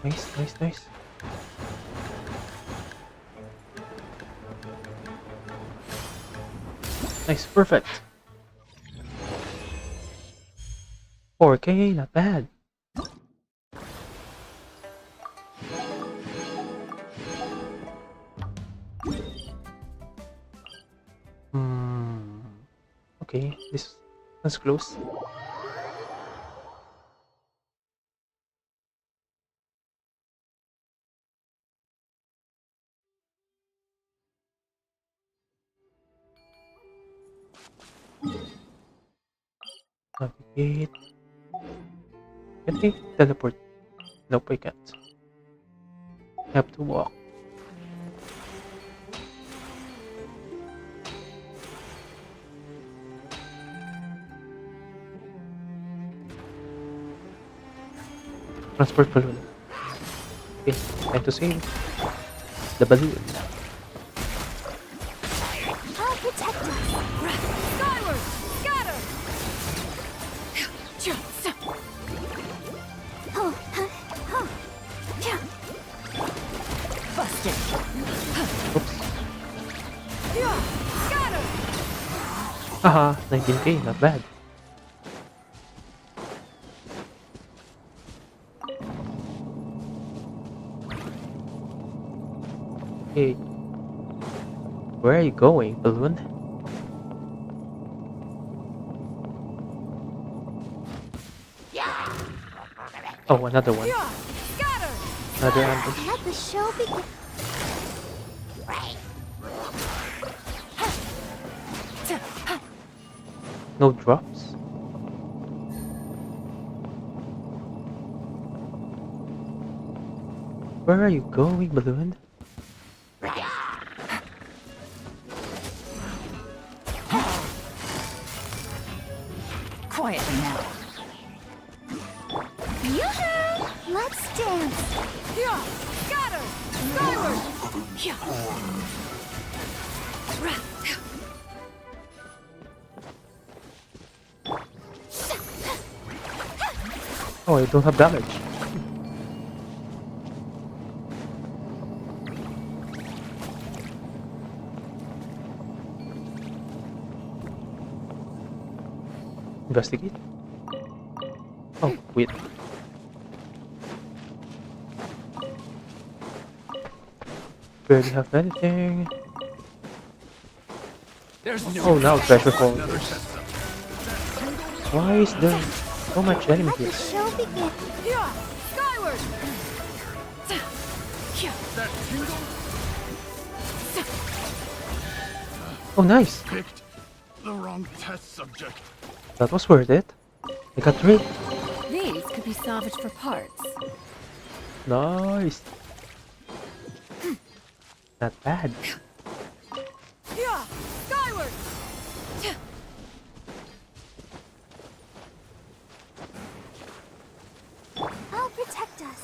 Nice, nice, nice. Nice, perfect. 4K, not bad. Hmm. Okay, this one's close. Navigate. Can we teleport? Nope, I can't. I have to walk. Transport balloon. Okay, time to save the balloon. I'll protect us! Skyward! Scatter! Busted! Oops. Scatter! Haha, 19K, not bad. Hey, where are you going, balloon? Oh, another one. Another ambush. Let the show begin. No drops? Where are you going, balloon? Quietly now. Yoo-hoo! Let's dance. Yeah! Scatter! Skyward! Yeah! Oh, I don't have damage. Investigate. Oh, wait. Barely have anything. Oh, now treasure hole. Why is there so much enemy here? Show begins. Skyward! Oh, nice. Picked the wrong test subject. That was worth it. I got 3. These could be salvaged for parts. Nice. Not bad. Skyward! I'll protect us.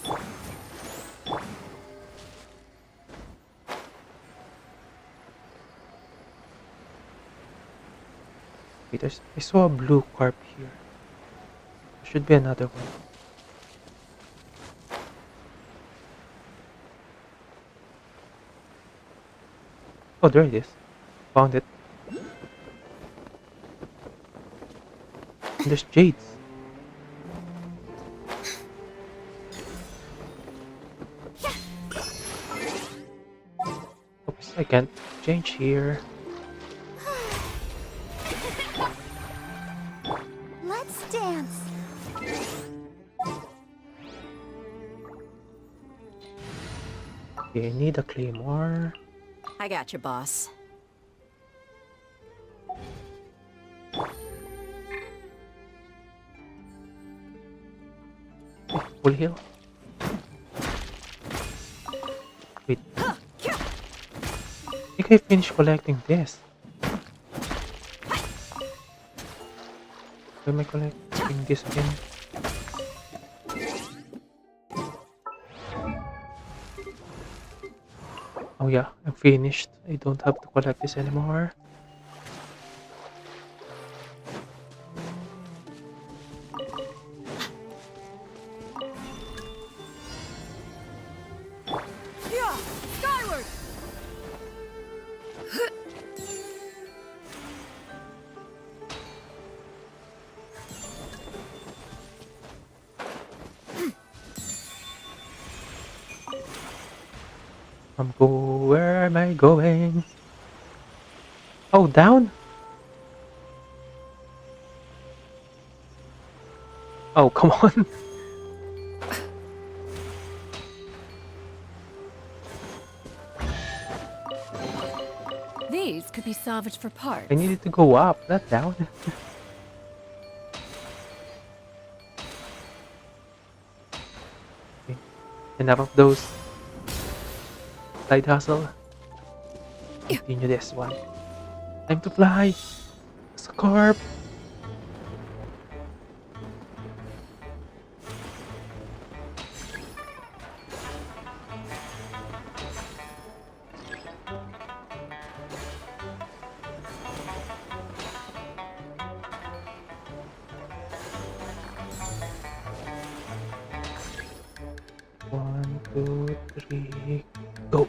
Wait, I saw a blue carp here. There should be another one. Oh, there it is. Found it. And there's jades. Oops, I can't change here. Let's dance. Okay, I need a claymore. I got you, boss. Full heal. Wait. I think I finished collecting this. Why am I collecting this again? Oh yeah, I'm finished. I don't have to collect this anymore. Skyward! Where am I going? Oh, down? Oh, come on. These could be salvaged for parts. I needed to go up, not down. Okay. Enough of those. Side hustle. Continue this one. Time to fly. It's a carp. One, two, three, go.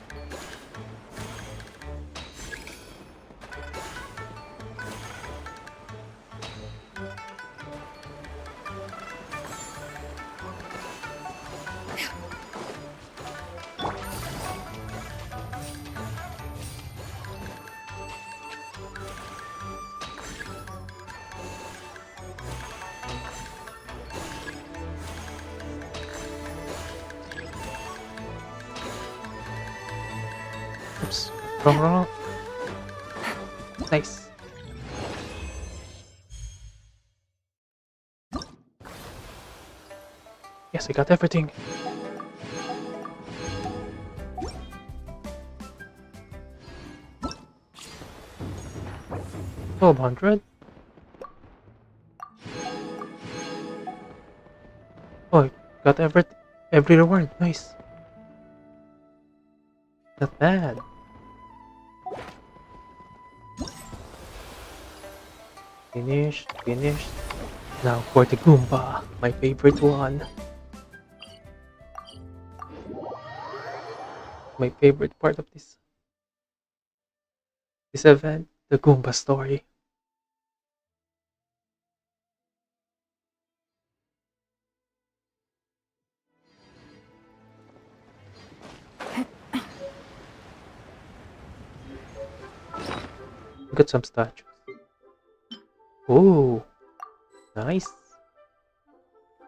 Oops. Wrong. Nice. Yes, I got everything. 1200. Oh, I got every reward. Nice. Not bad. Finished. Now for the Goomba, my favorite one. My favorite part of this event, the Goomba story. Look at some statues. Ooh, nice.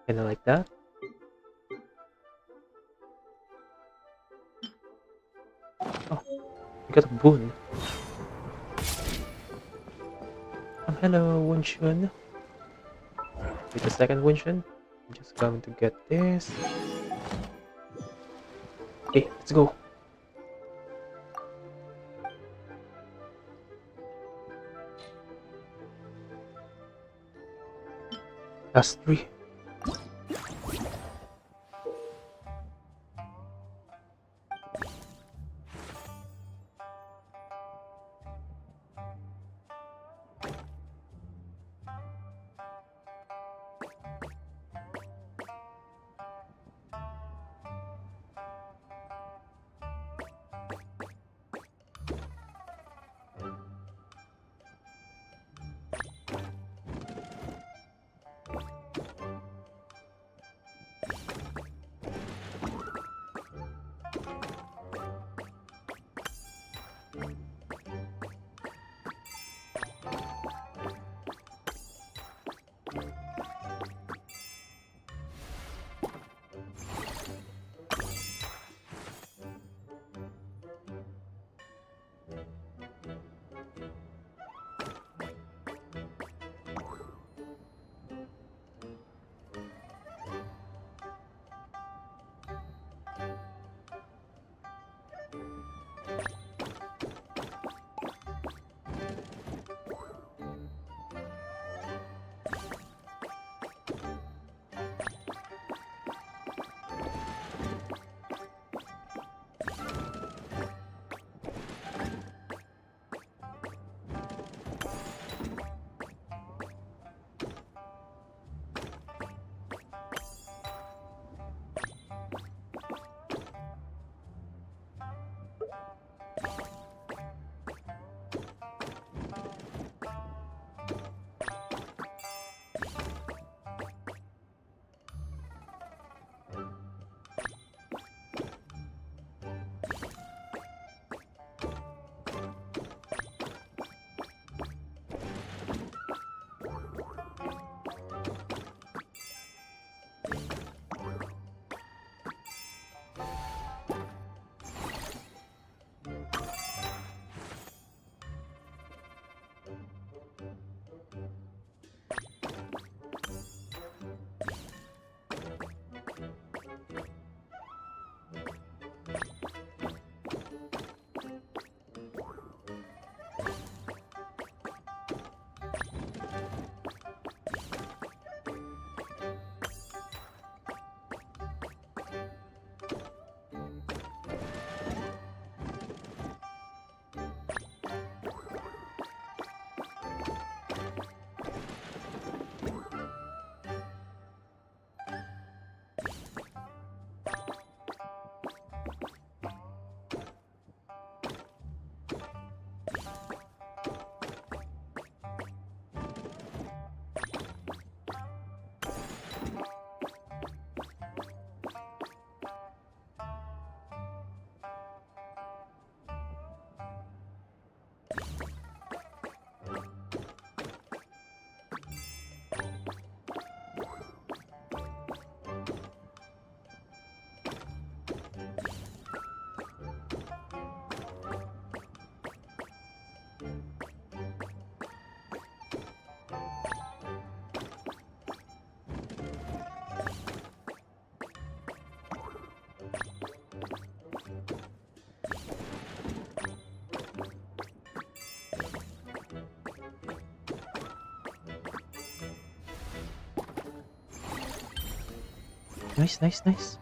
Kinda like that. Oh, we got a boon. Hello, Wunshun. Wait a second, Wunshun. I'm just going to get this. Okay, let's go. Last 3. Nice, nice, nice.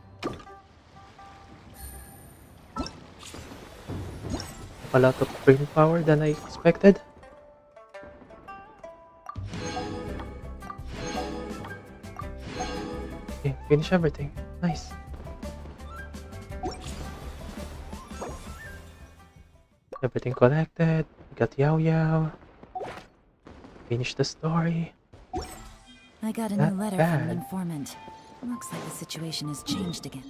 A lot of brain power than I expected. Okay, finish everything. Nice. Everything connected. We got Yao Yao. Finish the story. I got a Not new letter bad. from an informant. Looks like the situation has changed again.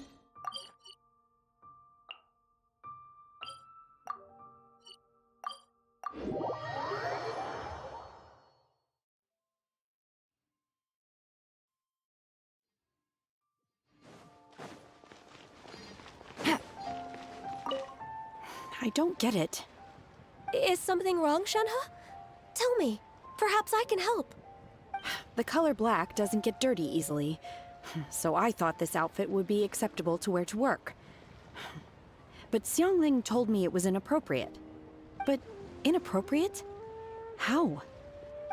I don't get it. Is something wrong, Shenhe? Tell me. Perhaps I can help. The color black doesn't get dirty easily, so I thought this outfit would be acceptable to wear to work. But Xiangling told me it was inappropriate. But inappropriate? How?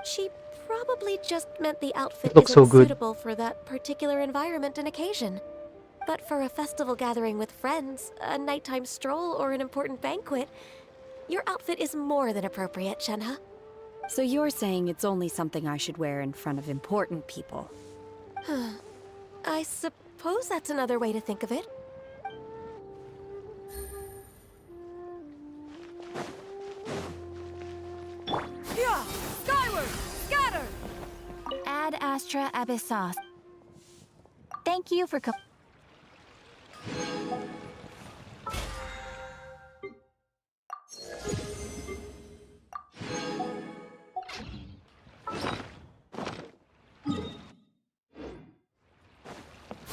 She probably just meant the outfit It looks isn't so good. suitable for that particular environment and occasion. But for a festival gathering with friends, a nighttime stroll, or an important banquet, your outfit is more than appropriate, Shenhe. So you're saying it's only something I should wear in front of important people? I suppose that's another way to think of it. Yeah! Skyward! Scatter! Ad Astra Abyssos. Thank you for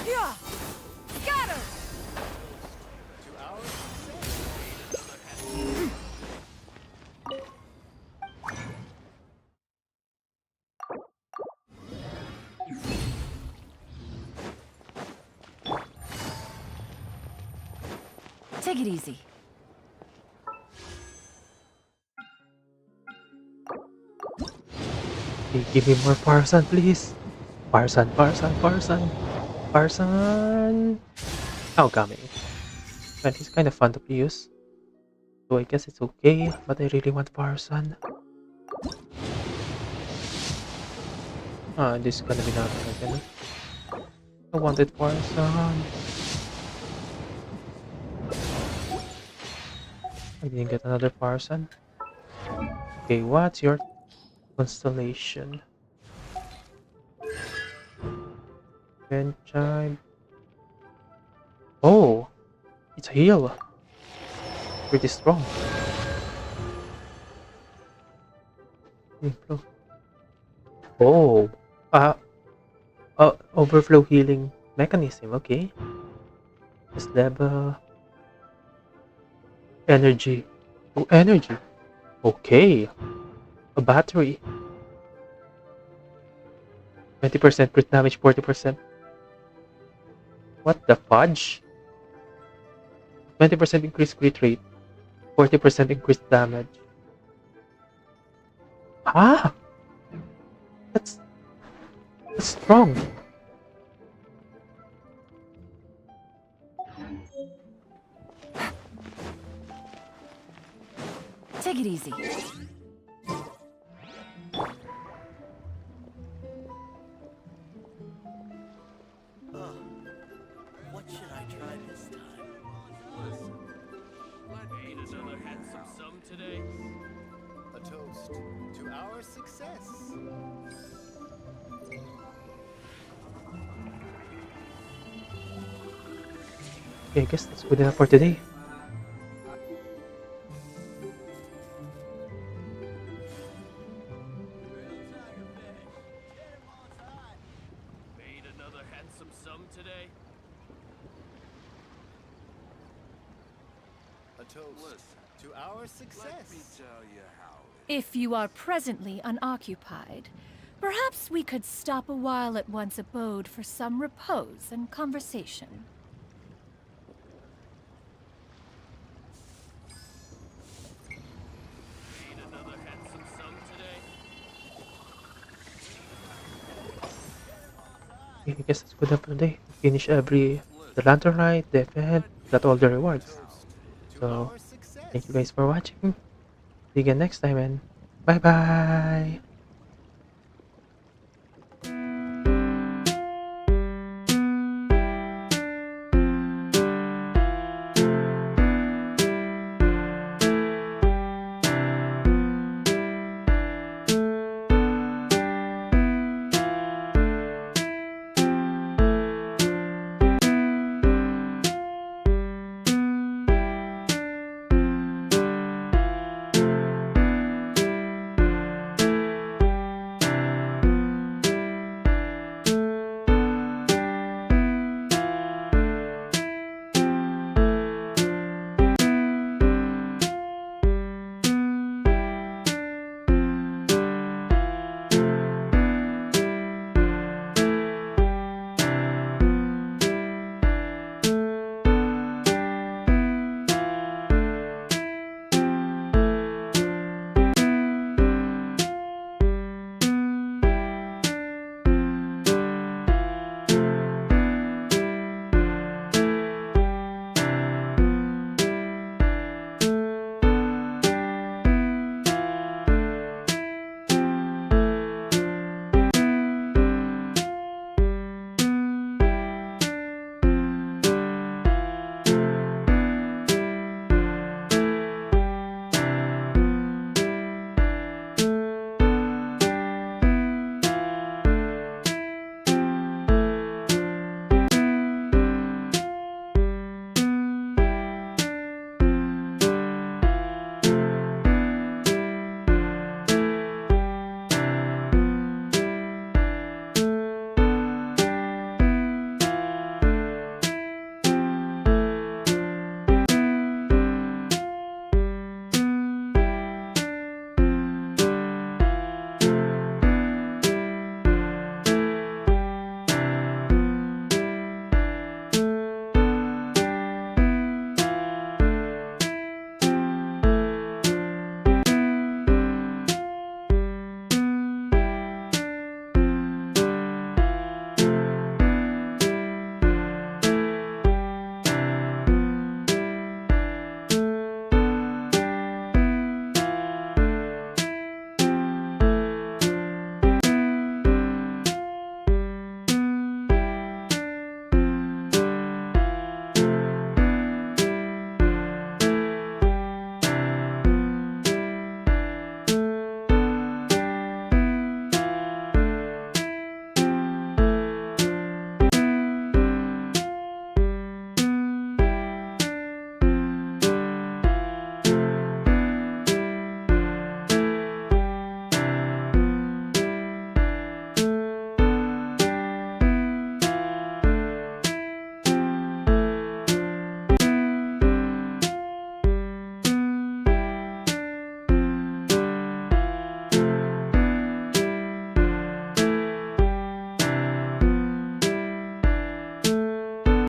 Yeah! Scatter! Take it easy. Okay, give me more Parson, please. Parson, Parson, Parson. Parson. Oh, coming. And he's kind of fun to use. So I guess it's okay, but I really want Parson. Ah, this is gonna be nothing again. I wanted Parson. I didn't get another Parson. Okay, what's your constellation? Genhsin. Oh, it's a heal. Pretty strong. Inflow. Oh, overflow healing mechanism. Okay. This level. Energy. Oh, energy. Okay. A battery. 20% crit damage, 40%. What the fudge? 20% increased crit rate, 40% increased damage. Ah! That's strong. Take it easy. What should I try this time? Ain't another handsome sum today? A toast to our success. Okay, I guess that's good enough for today. Made another handsome sum today? A toast to our success. Let me tell you how. If you are presently unoccupied, perhaps we could stop a while at one's abode for some repose and conversation. Made another handsome sum today? Okay, I guess that's good enough for today. Finish the lantern rite, the event, got all the rewards. So, thank you guys for watching. See you again next time and bye bye!